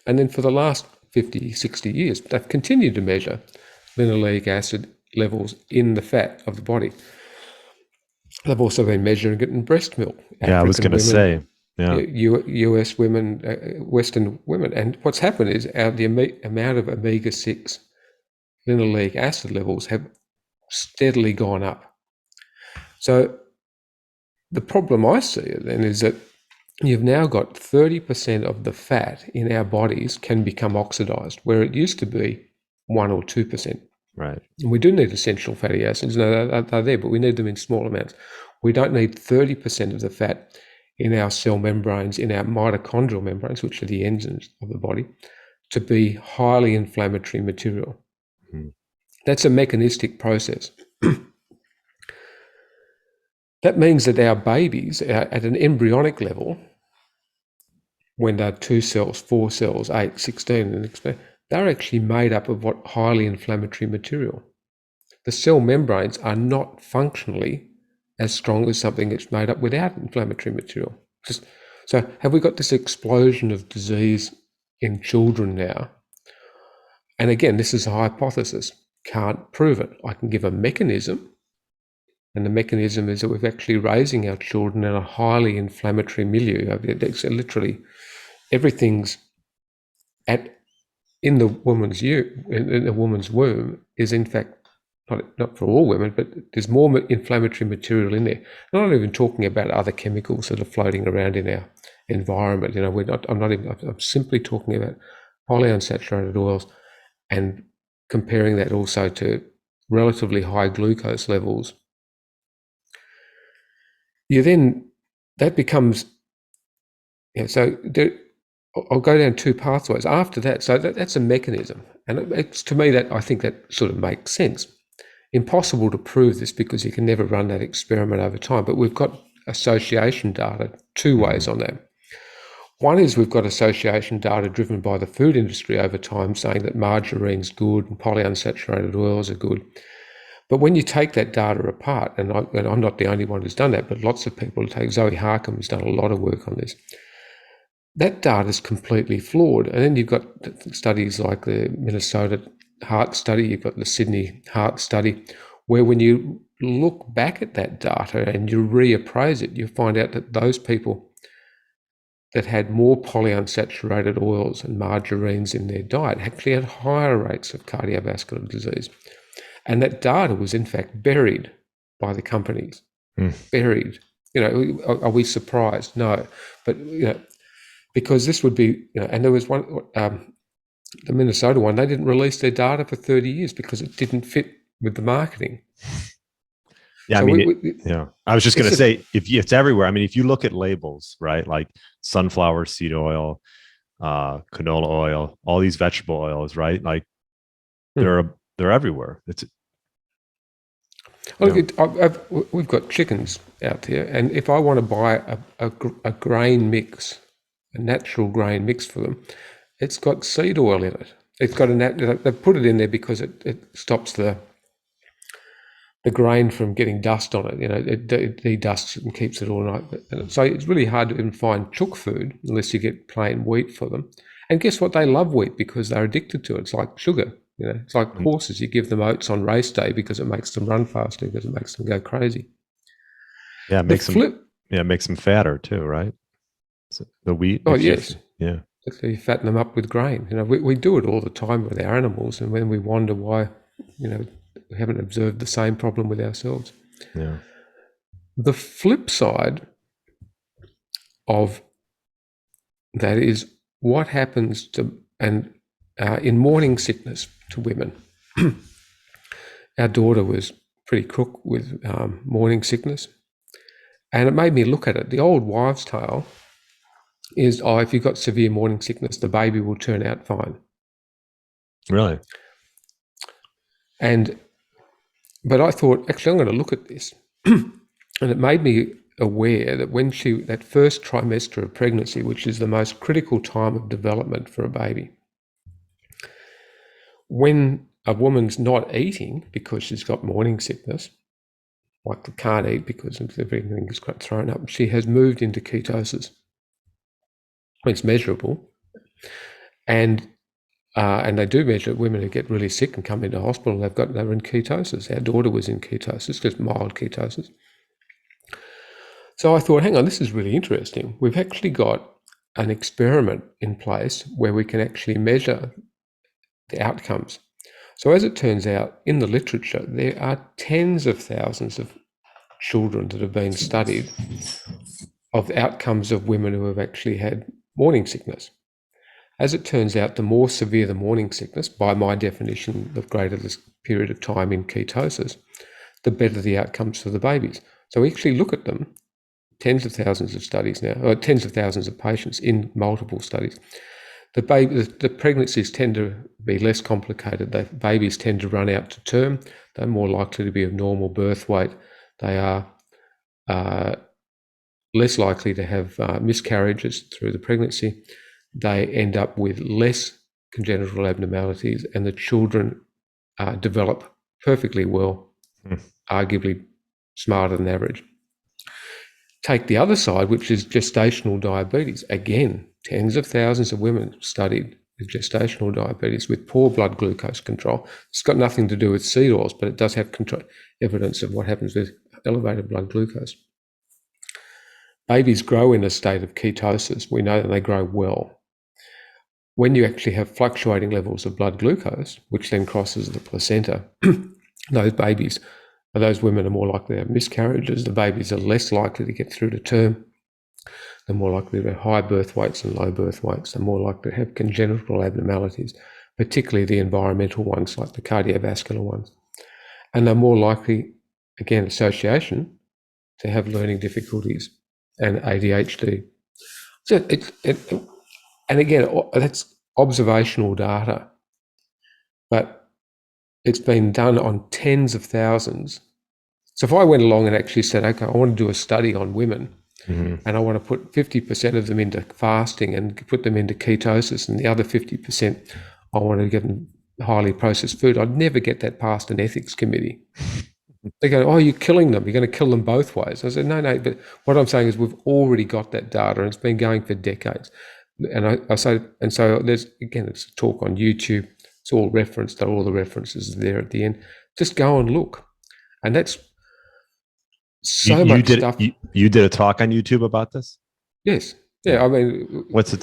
And then for the last 50, 60 years, they've continued to measure linoleic acid levels in the fat of the body. They've also been measuring it in breast milk. I was going to say. Yeah. US women, Western women. And what's happened is the amount of omega-6 linoleic acid levels have steadily gone up. So the problem I see then is that you've now got 30% of the fat in our bodies can become oxidized, where it used to be 1 or 2%. Right. And we do need essential fatty acids. No, they're there, but we need them in small amounts. We don't need 30% of the fat in our cell membranes, in our mitochondrial membranes, which are the engines of the body, to be highly inflammatory material. Mm-hmm. That's a mechanistic process. That means that our babies, at an embryonic level, when they're 2 cells, 4 cells, 8, 16, they're actually made up of what highly inflammatory material. The cell membranes are not functionally as strong as something that's made up without inflammatory material. So have we got this explosion of disease in children now? And again, this is a hypothesis. Can't prove it. I can give a mechanism, And the mechanism is that we're actually raising our children in a highly inflammatory milieu. It's literally everything's in the woman's womb is in fact not for all women, but there's more inflammatory material in there. I'm not even talking about other chemicals that are floating around in our environment. I'm simply talking about polyunsaturated oils and comparing that also to relatively high glucose levels. That becomes, so I'll go down two pathways after that. So that's a mechanism. And it's, to me, that I think that sort of makes sense. Impossible to prove this because you can never run that experiment over time, but we've got association data two ways on that. One is we've got association data driven by the food industry over time saying that margarine's good and polyunsaturated oils are good. But when you take that data apart, and I'm not the only one who's done that, but lots of people take, Zoe Harcum has done a lot of work on this, that data is completely flawed. And then you've got studies like the Minnesota Heart Study, you've got the Sydney Heart Study, where when you look back at that data and you reappraise it, you find out that those people that had more polyunsaturated oils and margarines in their diet actually had higher rates of cardiovascular disease. And that data was in fact buried by the companies. Buried. Are we surprised? No. But, because this would be, and there was one, the Minnesota one, they didn't release their data for 30 years because it didn't fit with the marketing. Yeah, so I was just going to say, if it's everywhere. I mean, if you look at labels, right, like sunflower seed oil, canola oil, all these vegetable oils, right, like they're everywhere. We've got chickens out there, and if I want to buy a grain mix, a natural grain mix for them, it's got seed oil in it. It's got they put it in there because it stops the grain from getting dust on it. It dedusts it and keeps it all night. So it's really hard to even find chook food unless you get plain wheat for them. And guess what? They love wheat because they're addicted to it. It's like sugar. It's like horses. You give them oats on race day because it makes them run faster, because it makes them go crazy. Yeah, it makes them fatter too, right? So the wheat. Oh, yes. Yeah. So you fatten them up with grain. We do it all the time with our animals, and when we wonder why, we haven't observed the same problem with ourselves. Yeah. The flip side of that is what happens to in morning sickness to women. Our daughter was pretty crook with morning sickness, and it made me look at it. The old wives' tale is, if you've got severe morning sickness, the baby will turn out fine. Really? But I thought, actually, I'm going to look at this. And it made me aware that when that first trimester of pregnancy, which is the most critical time of development for a baby, when a woman's not eating because she's got morning sickness, like they can't eat because everything is quite thrown up, she has moved into ketosis. It's measurable. And they do measure women who get really sick and come into hospital. They're in ketosis. Our daughter was in ketosis, just mild ketosis. So I thought, hang on, this is really interesting. We've actually got an experiment in place where we can actually measure the outcomes. So as it turns out, in the literature, there are tens of thousands of children that have been studied of outcomes of women who have actually had morning sickness. As it turns out, the more severe the morning sickness, by my definition, the greater this period of time in ketosis, the better the outcomes for the babies. So we actually look at them, tens of thousands of studies now, or tens of thousands of patients in multiple studies. The pregnancies tend to be less complicated. The babies tend to run out to term. They're more likely to be of normal birth weight. They are less likely to have miscarriages through the pregnancy. They end up with less congenital abnormalities, and the children develop perfectly well, arguably smarter than average. Take the other side, which is gestational diabetes. Again, tens of thousands of women studied with gestational diabetes with poor blood glucose control. It's got nothing to do with seed oils, but it does have evidence of what happens with elevated blood glucose. Babies grow in a state of ketosis. We know that they grow well. When you actually have fluctuating levels of blood glucose, which then crosses the placenta, those babies, those women are more likely to have miscarriages. The babies are less likely to get through to term. They're more likely to have high birth weights and low birth weights. They're more likely to have congenital abnormalities, particularly the environmental ones like the cardiovascular ones. And they're more likely, again, association, to have learning difficulties and ADHD. So and again, that's observational data, but it's been done on tens of thousands. So if I went along and actually said, okay, I want to do a study on women, and I want to put 50% of them into fasting and put them into ketosis, and the other 50% I want to get them highly processed food, I'd never get that past an ethics committee. They go, oh, you're killing them. You're going to kill them both ways. I said, no, but what I'm saying is we've already got that data, and it's been going for decades. And I say, and so there's, again, it's a talk on YouTube. It's all referenced. All the references are there at the end. Just go and look. And that's so much stuff. You did a talk on YouTube about this? Yes. Yeah. I mean, what's the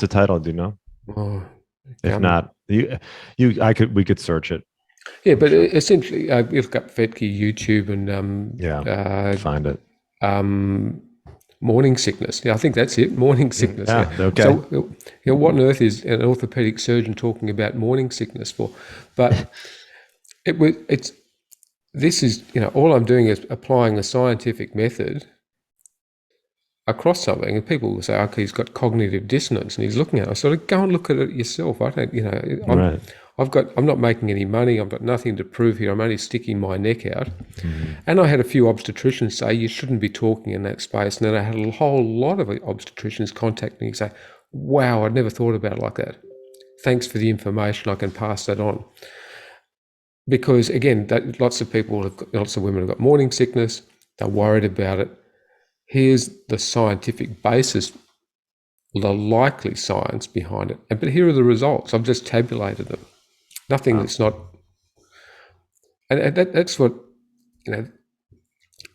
title? Do you know? Oh, if not, we could search it. Yeah, but sure. Essentially, you look up Fettke YouTube and find it. Morning sickness. Yeah, I think that's it. Morning sickness. Yeah. Okay. So, what on earth is an orthopedic surgeon talking about morning sickness for? But this is, all I'm doing is applying the scientific method across something, and people will say, okay, he's got cognitive dissonance, and he's looking at it. I sort of go and look at it yourself. I don't, I'm not making any money. I've got nothing to prove here. I'm only sticking my neck out. Mm-hmm. And I had a few obstetricians say, you shouldn't be talking in that space. And then I had a whole lot of obstetricians contact me and say, wow, I'd never thought about it like that. Thanks for the information. I can pass that on. Because again, lots of women have got morning sickness. They're worried about it. Here's the scientific basis, the likely science behind it. But here are the results. I've just tabulated them. Nothing that's not, and that's what,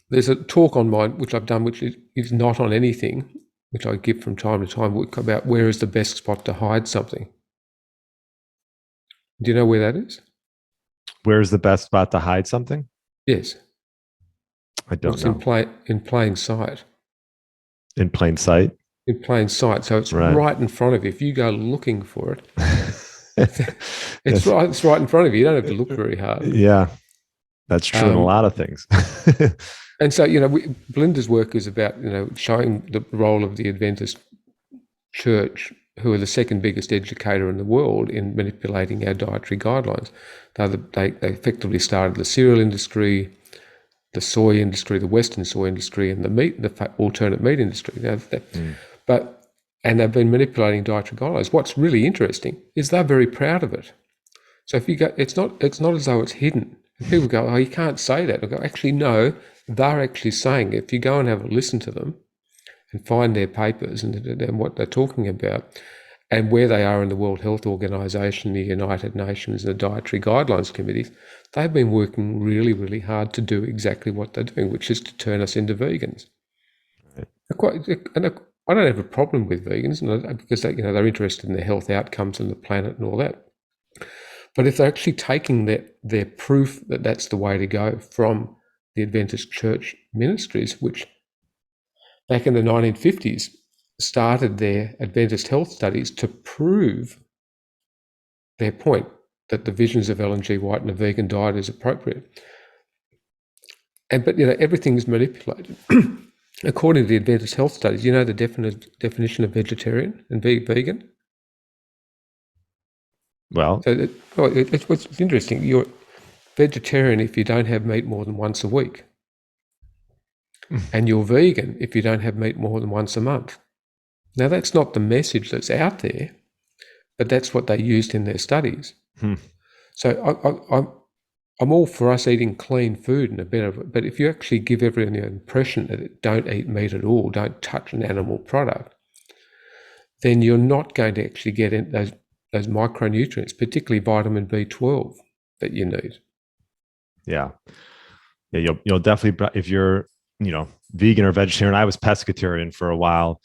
there's a talk on mine, which I've done, which is not on anything, which I give from time to time, about where is the best spot to hide something. Do you know where that is? Where is the best spot to hide something? Yes. I don't know. In plain sight. In plain sight? In plain sight. So it's right in front of you. If you go looking for it, it's right in front of you. You don't have to look very hard. Yeah, that's true in a lot of things. And so, Belinda's work is about, showing the role of the Adventist Church, who are the second biggest educator in the world, in manipulating our dietary guidelines. They effectively started the cereal industry, the soy industry, the Western soy industry, and the alternate meat industry. And they've been manipulating dietary guidelines. What's really interesting is they're very proud of it. So if you go, it's not as though it's hidden. And people go, oh, you can't say that. I go, actually, no, they're actually saying it. If you go and have a listen to them and find their papers and what they're talking about and where they are in the World Health Organization, the United Nations, the Dietary Guidelines Committees, they've been working really, really hard to do exactly what they're doing, which is to turn us into vegans. Right. I don't have a problem with vegans because they're interested in their health outcomes and the planet and all that. But if they're actually taking their proof that that's the way to go from the Adventist Church ministries, which back in the 1950s started their Adventist health studies to prove their point that the visions of Ellen G. White and a vegan diet is appropriate. But everything's manipulated. According to the Adventist health studies, the definition of vegetarian and vegan? Well, so it's interesting. You're vegetarian if you don't have meat more than once a week. And you're vegan if you don't have meat more than once a month. Now, that's not the message that's out there, but that's what they used in their studies. So I'm all for us eating clean food and a better, but if you actually give everyone the impression that don't eat meat at all, don't touch an animal product, then you're not going to actually get in those micronutrients, particularly vitamin B12 that you need. Yeah. Yeah, you'll definitely, if you're, vegan or vegetarian. I was pescatarian for a while,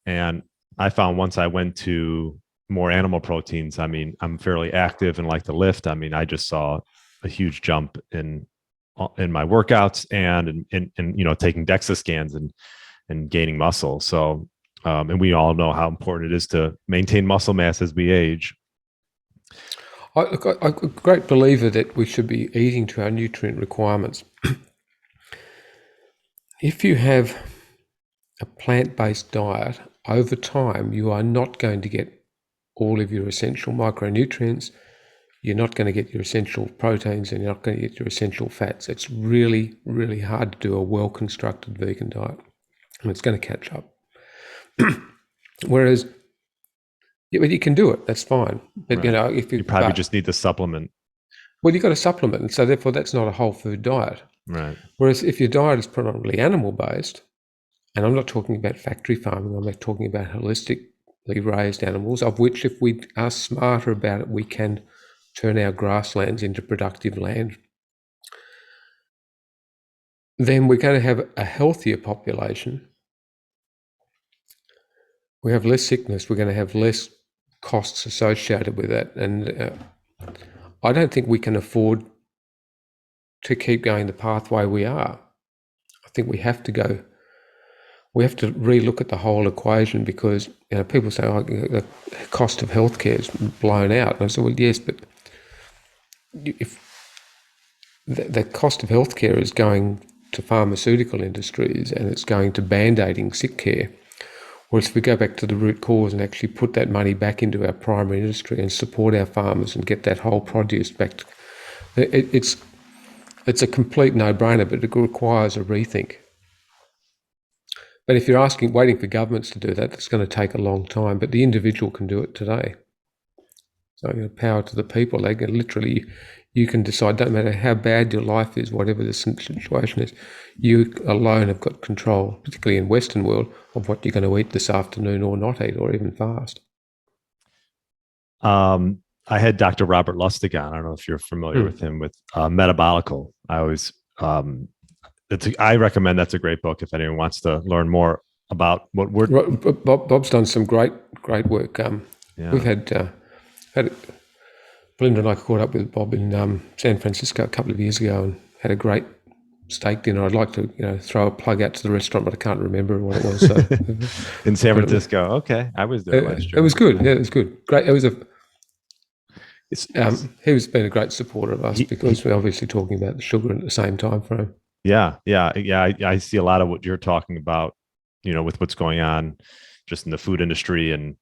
and I found once I went to more animal proteins, I mean, I'm fairly active and like to lift. I mean, I just saw a huge jump in my workouts and taking DEXA scans and gaining muscle. So, and we all know how important it is to maintain muscle mass as we age. I'm a great believer that we should be eating to our nutrient requirements. If you have a plant-based diet, over time, you are not going to get all of your essential micronutrients. You're not going to get your essential proteins, and you're not going to get your essential fats. It's really, really hard to do a well-constructed vegan diet, and it's going to catch up. Whereas, yeah, but you can do it. That's fine. But Right. if You probably just need to supplement. well, you've got to supplement, and so therefore that's not a whole food diet. Right. Whereas if your diet is predominantly animal-based, and I'm not talking about factory farming, I'm not talking about holistically raised animals, of which if we are smarter about it, we can turn our grasslands into productive land. Then we're going to have a healthier population. We have less sickness. We're going to have less costs associated with that. And I don't think we can afford to keep going the pathway we are. I think we have to relook at the whole equation, because people say, oh, the cost of healthcare is blown out. And I said, well, yes, but if the cost of healthcare is going to pharmaceutical industries and it's going to band-aiding sick care, whereas if we go back to the root cause and actually put that money back into our primary industry and support our farmers and get that whole produce back, it's a complete no-brainer, but it requires a rethink. But if you're waiting for governments to do that, that's going to take a long time. But the individual can do it today. So power to the people. They can literally, you can decide, don't matter how bad your life is, whatever the situation is, you alone have got control, particularly in Western world, of what you're going to eat this afternoon or not eat, or even fast. I had Dr. Robert Lustig on. I don't know if you're familiar with him, with Metabolical. I recommend that's a great book if anyone wants to learn more about what we're. Bob's done some great work. We've had Belinda and I caught up with Bob in San Francisco a couple of years ago and had a great steak dinner. I'd like to throw a plug out to the restaurant, but I can't remember what it was. So. In San Francisco. Okay, I was there last year. It was good. Yeah, it was good. Great. It was he's been a great supporter of us, because we're obviously talking about the sugar at the same time frame. Yeah. I see a lot of what you're talking about, with what's going on just in the food industry and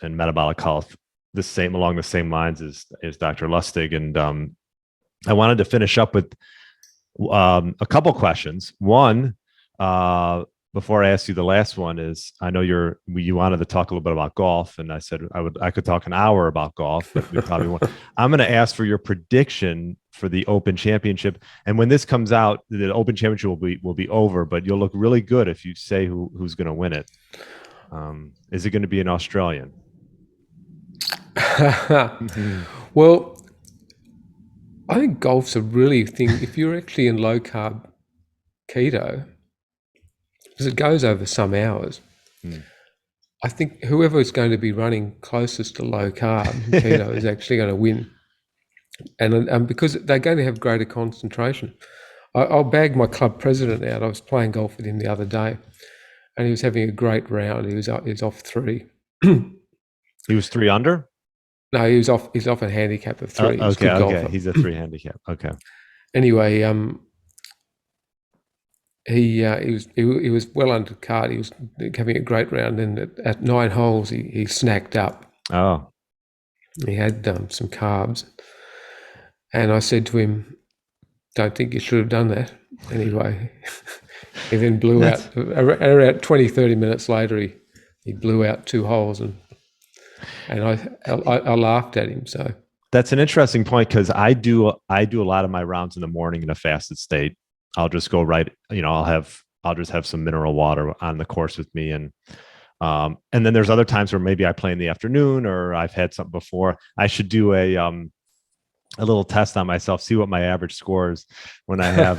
metabolic health, along the same lines as Dr. Lustig. And I wanted to finish up with a couple questions. One, before I ask you the last one, is I know you wanted to talk a little bit about golf, and I said I could talk an hour about golf, but we probably won't. I'm going to ask for your prediction for the Open Championship, and when this comes out, the Open Championship will be over. But you'll look really good if you say who's going to win it. Is it going to be an Australian? Well, I think golf's a really thing. If you're actually in low carb keto, because it goes over some hours, I think whoever is going to be running closest to low carb keto is actually going to win. And because they're going to have greater concentration. I'll bag my club president out. I was playing golf with him the other day, and he was having a great round. He was off 3. He was 3 under? No, he's off a handicap of 3. Okay. He's a 3 handicap. Okay. Anyway, he was well under card. He was having a great round, and at 9 holes he snacked up. Oh. He had some carbs, and I said to him, "Don't think you should have done that." Anyway, he then blew out. Around 20, 30 minutes later, he blew out 2 holes, and I laughed at him. So that's an interesting point, because I do a lot of my rounds in the morning in a fasted state. I'll just go right. I'll just have some mineral water on the course with me, and then there's other times where maybe I play in the afternoon, or I've had something before. I should do a little test on myself, see what my average score is when I have.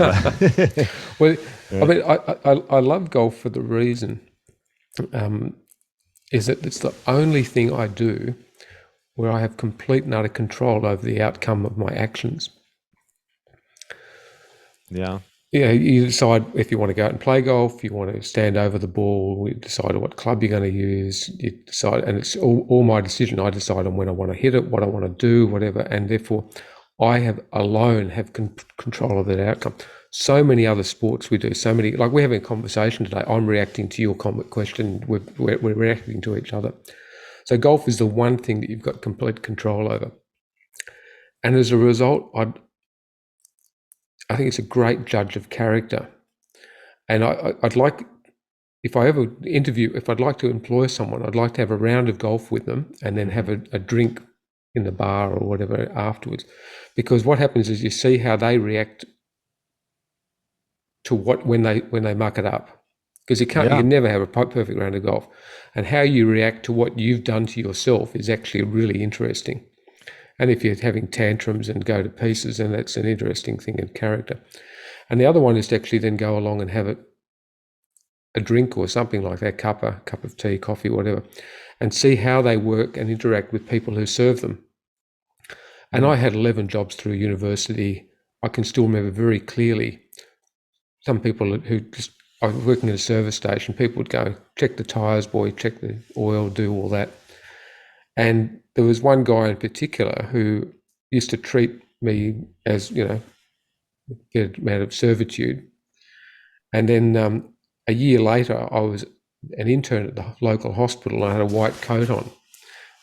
Well, I mean, I love golf for the reason is that it's the only thing I do where I have complete and utter control over the outcome of my actions. Yeah. Yeah, you decide if you want to go out and play golf, you want to stand over the ball, you decide what club you're going to use, you decide, and it's all my decision. I decide on when I want to hit it, what I want to do, whatever, and therefore I have control of that outcome. So many other sports we do, so many, like we're having a conversation today, I'm reacting to your question, we're reacting to each other. So golf is the one thing that you've got complete control over. And as a result, I think it's a great judge of character. And I'd like, if I'd like to employ someone, I'd like to have a round of golf with them and then have a drink in the bar or whatever afterwards. Because what happens is you see how they react to when they muck it up. Because you can never have a perfect round of golf. And how you react to what you've done to yourself is actually really interesting. And if you're having tantrums and go to pieces, then that's an interesting thing in character. And the other one is to actually then go along and have a drink or something like that, cup of tea, coffee, whatever, and see how they work and interact with people who serve them. And I had 11 jobs through university. I can still remember very clearly some people I was working at a service station, people would go, check the tyres, boy, check the oil, do all that. And there was one guy in particular who used to treat me as, get him out of servitude. And then a year later, I was an intern at the local hospital and I had a white coat on.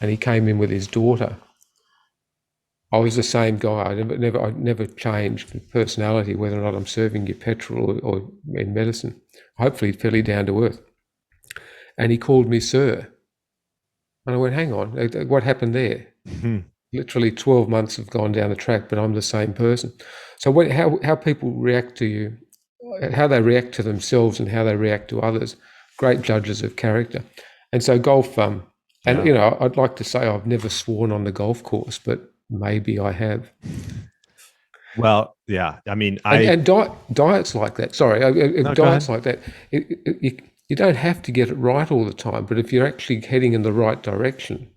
And he came in with his daughter. I was the same guy. I never changed personality, whether or not I'm serving you petrol or in medicine. Hopefully fairly down to earth. And he called me sir. And I went, hang on, what happened there? Literally 12 months have gone down the track, but I'm the same person. So how people react to you, how they react to themselves and how they react to others, great judges of character. And so golf, I'd like to say I've never sworn on the golf course, but maybe I have. Well, yeah. I mean, and diets like that. Sorry, diets like that. You don't have to get it right all the time, but if you're actually heading in the right direction,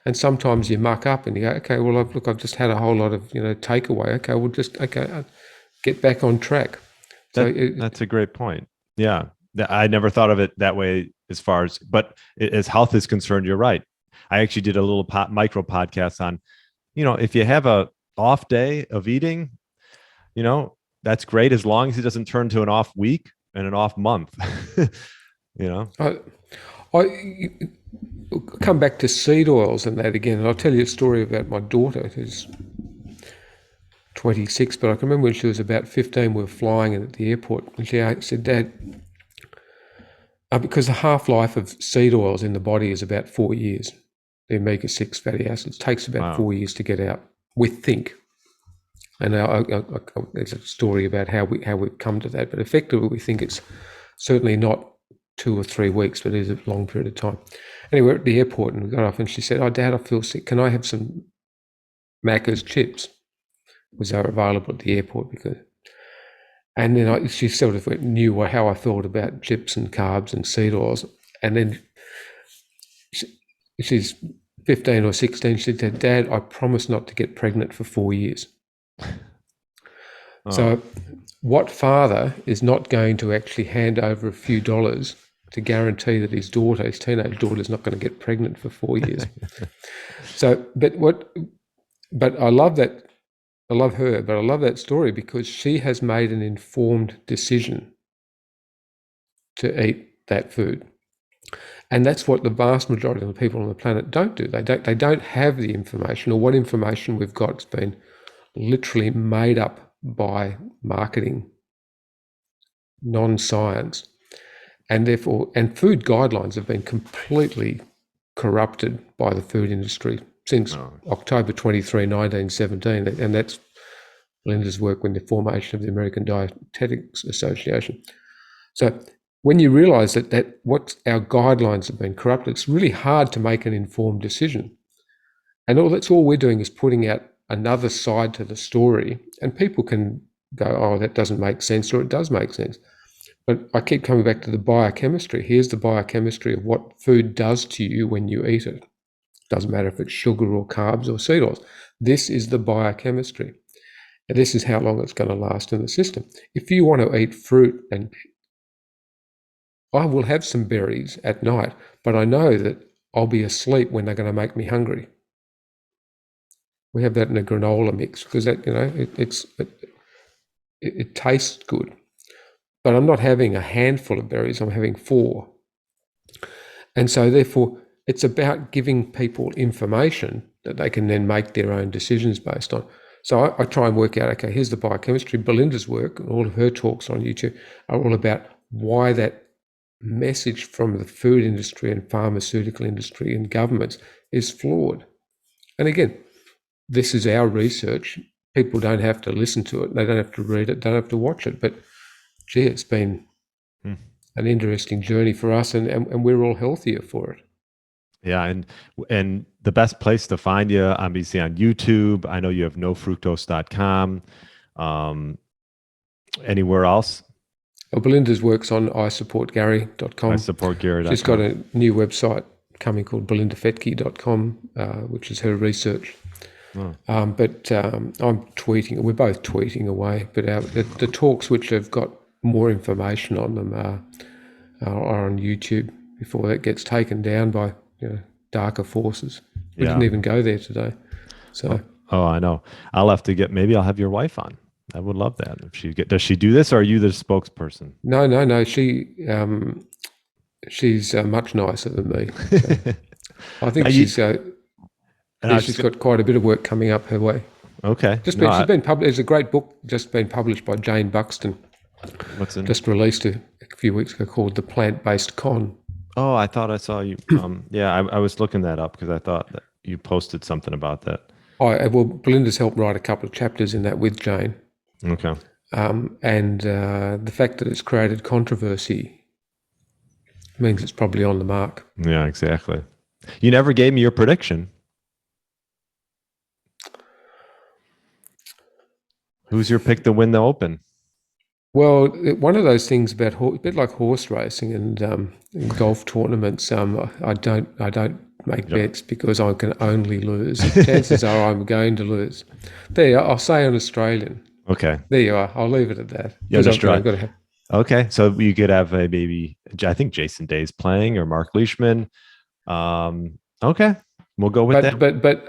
and sometimes you muck up and you go, okay, well, I've just had a whole lot of takeaway. Okay, we'll just get back on track. That's a great point. Yeah, I never thought of it that way but as health is concerned, you're right. I actually did a little micro podcast on, if you have a off day of eating, that's great as long as it doesn't turn to an off week and an off month. I come back to seed oils and that again, and I'll tell you a story about my daughter who's 26, but I can remember when she was about 15, we were flying in at the airport, and she said, Dad, because the half-life of seed oils in the body is about 4 years, the omega-6 fatty acids, takes about 4 years to get out, we think. And there's a story about how we've come to that, but effectively we think it's certainly not 2 or 3 weeks, but it is a long period of time. Anyway, we're at the airport and we got off and she said, Dad, I feel sick. Can I have some Macca's chips? Because they were available at the airport. And then she sort of knew how I felt about chips and carbs and seed oils. And then she's 15 or 16. She said, Dad, I promise not to get pregnant for 4 years. So what father is not going to actually hand over a few dollars to guarantee that his teenage daughter, is not going to get pregnant for 4 years? But I love that. I love her, but I love that story because she has made an informed decision to eat that food. And that's what the vast majority of the people on the planet don't do. They don't have the information, or what information we've got has been literally made up by marketing, non-science, and food guidelines have been completely corrupted by the food industry since October 23, 1917, and that's Belinda's work with the formation of the American Dietetics Association. So when you realise that what our guidelines have been corrupted, it's really hard to make an informed decision. And that's all we're doing is putting out another side to the story, and people can go, oh, that doesn't make sense, or it does make sense. But I keep coming back to the biochemistry. Here's the biochemistry of what food does to you when you eat it. Doesn't matter if it's sugar or carbs or seed oils. This is the biochemistry. And this is how long it's going to last in the system. If you want to eat fruit, and I will have some berries at night, but I know that I'll be asleep when they're going to make me hungry. We have that in a granola mix because that, it tastes good. But I'm not having a handful of berries, I'm having 4. And so therefore, it's about giving people information that they can then make their own decisions based on. So I try and work out, okay, here's the biochemistry. Belinda's work and all of her talks on YouTube are all about why that message from the food industry and pharmaceutical industry and governments is flawed. And again, this is our research. People don't have to listen to it. They don't have to read it. They don't have to watch it. But gee, it's been an interesting journey for us, and we're all healthier for it. Yeah, and the best place to find you, obviously on YouTube. I know you have nofructose.com. Anywhere else? Well, Belinda's works on isupportgary.com. isupportgary.com. She's got a new website coming called belindafettke.com, which is her research. Oh. But I'm tweeting. We're both tweeting away. But the talks which have got more information on them are on YouTube before that gets taken down by darker forces. We didn't even go there today. So. Oh, I know. I'll have to maybe I'll have your wife on. I would love that. If does she do this, or are you the spokesperson? No. She's much nicer than me. So I think she's got quite a bit of work coming up her way. Okay. She's been published. There's a great book just been published by Jayne Buxton. What's in? Just released a few weeks ago called The Plant-Based Con. Oh, I thought I saw you. Yeah, I was looking that up because I thought that you posted something about that. Well, Belinda's helped write a couple of chapters in that with Jayne. Okay. And the fact that it's created controversy means it's probably on the mark. Yeah, exactly. You never gave me your prediction. Who's your pick to win the Open? Well, one of those things about a bit like horse racing and golf tournaments. I don't make bets because I can only lose. Chances are I'm going to lose. There, I'll say an Australian. Okay. There you are. I'll leave it at that. Yeah, okay, so you could have maybe I think Jason Day's playing or Mark Leishman. Okay, we'll go with that. But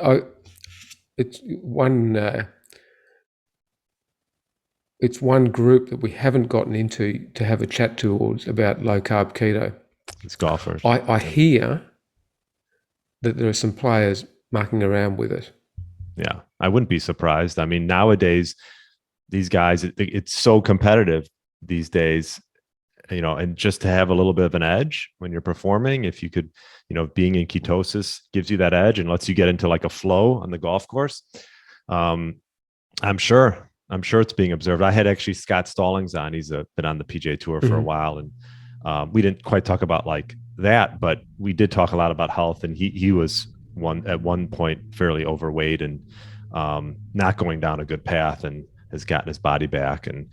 it's one. It's one group that we haven't gotten into to have a chat towards about low carb keto. It's golfers. I hear that there are some players mucking around with it. Yeah, I wouldn't be surprised. I mean, nowadays, these guys, it's so competitive these days, and just to have a little bit of an edge when you're performing, if you could, being in ketosis gives you that edge and lets you get into like a flow on the golf course. I'm sure it's being observed. I had actually Scott Stallings on. He's been on the PGA Tour for a while, and we didn't quite talk about like that, but we did talk a lot about health. And he was at one point fairly overweight and not going down a good path, and has gotten his body back. And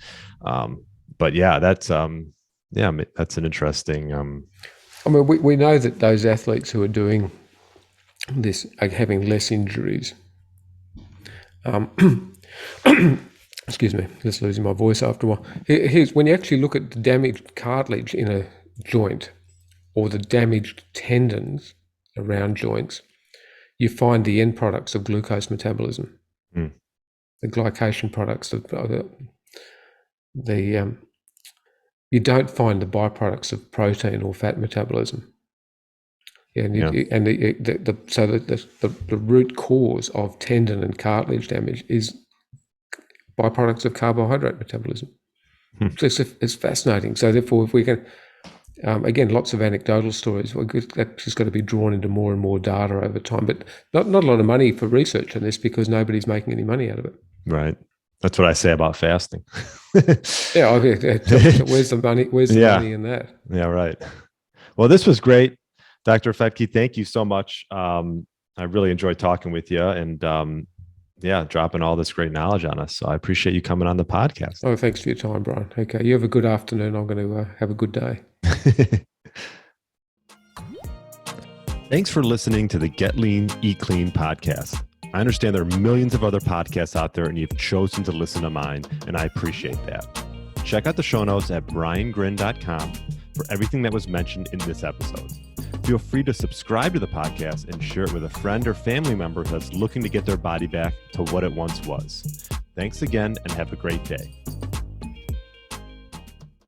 but yeah, that's an interesting. I mean, we know that those athletes who are doing this are having less injuries. Excuse me, just losing my voice after a while. Here's when you actually look at the damaged cartilage in a joint or the damaged tendons around joints, you find the end products of glucose metabolism, the glycation products of you don't find the byproducts of protein or fat metabolism. So the root cause of tendon and cartilage damage is byproducts of carbohydrate metabolism. So it's fascinating. So therefore, if we can, again, lots of anecdotal stories, that's just got to be drawn into more and more data over time. But not a lot of money for research on this because nobody's making any money out of it. Right. That's what I say about fasting. Yeah. Where's the money? Where's the money in that? Yeah. Right. Well, this was great, Dr. Fettke. Thank you so much. I really enjoyed talking with you, and dropping all this great knowledge on us. So I appreciate you coming on the podcast. Oh, thanks for your time, Brian. Okay, you have a good afternoon. I'm going to have a good day. Thanks for listening to the Get Lean, Eat Clean podcast. I understand there are millions of other podcasts out there, and you've chosen to listen to mine, and I appreciate that. Check out the show notes at briangrin.com for everything that was mentioned in this episode. Feel free to subscribe to the podcast and share it with a friend or family member that's looking to get their body back to what it once was. Thanks again, and have a great day.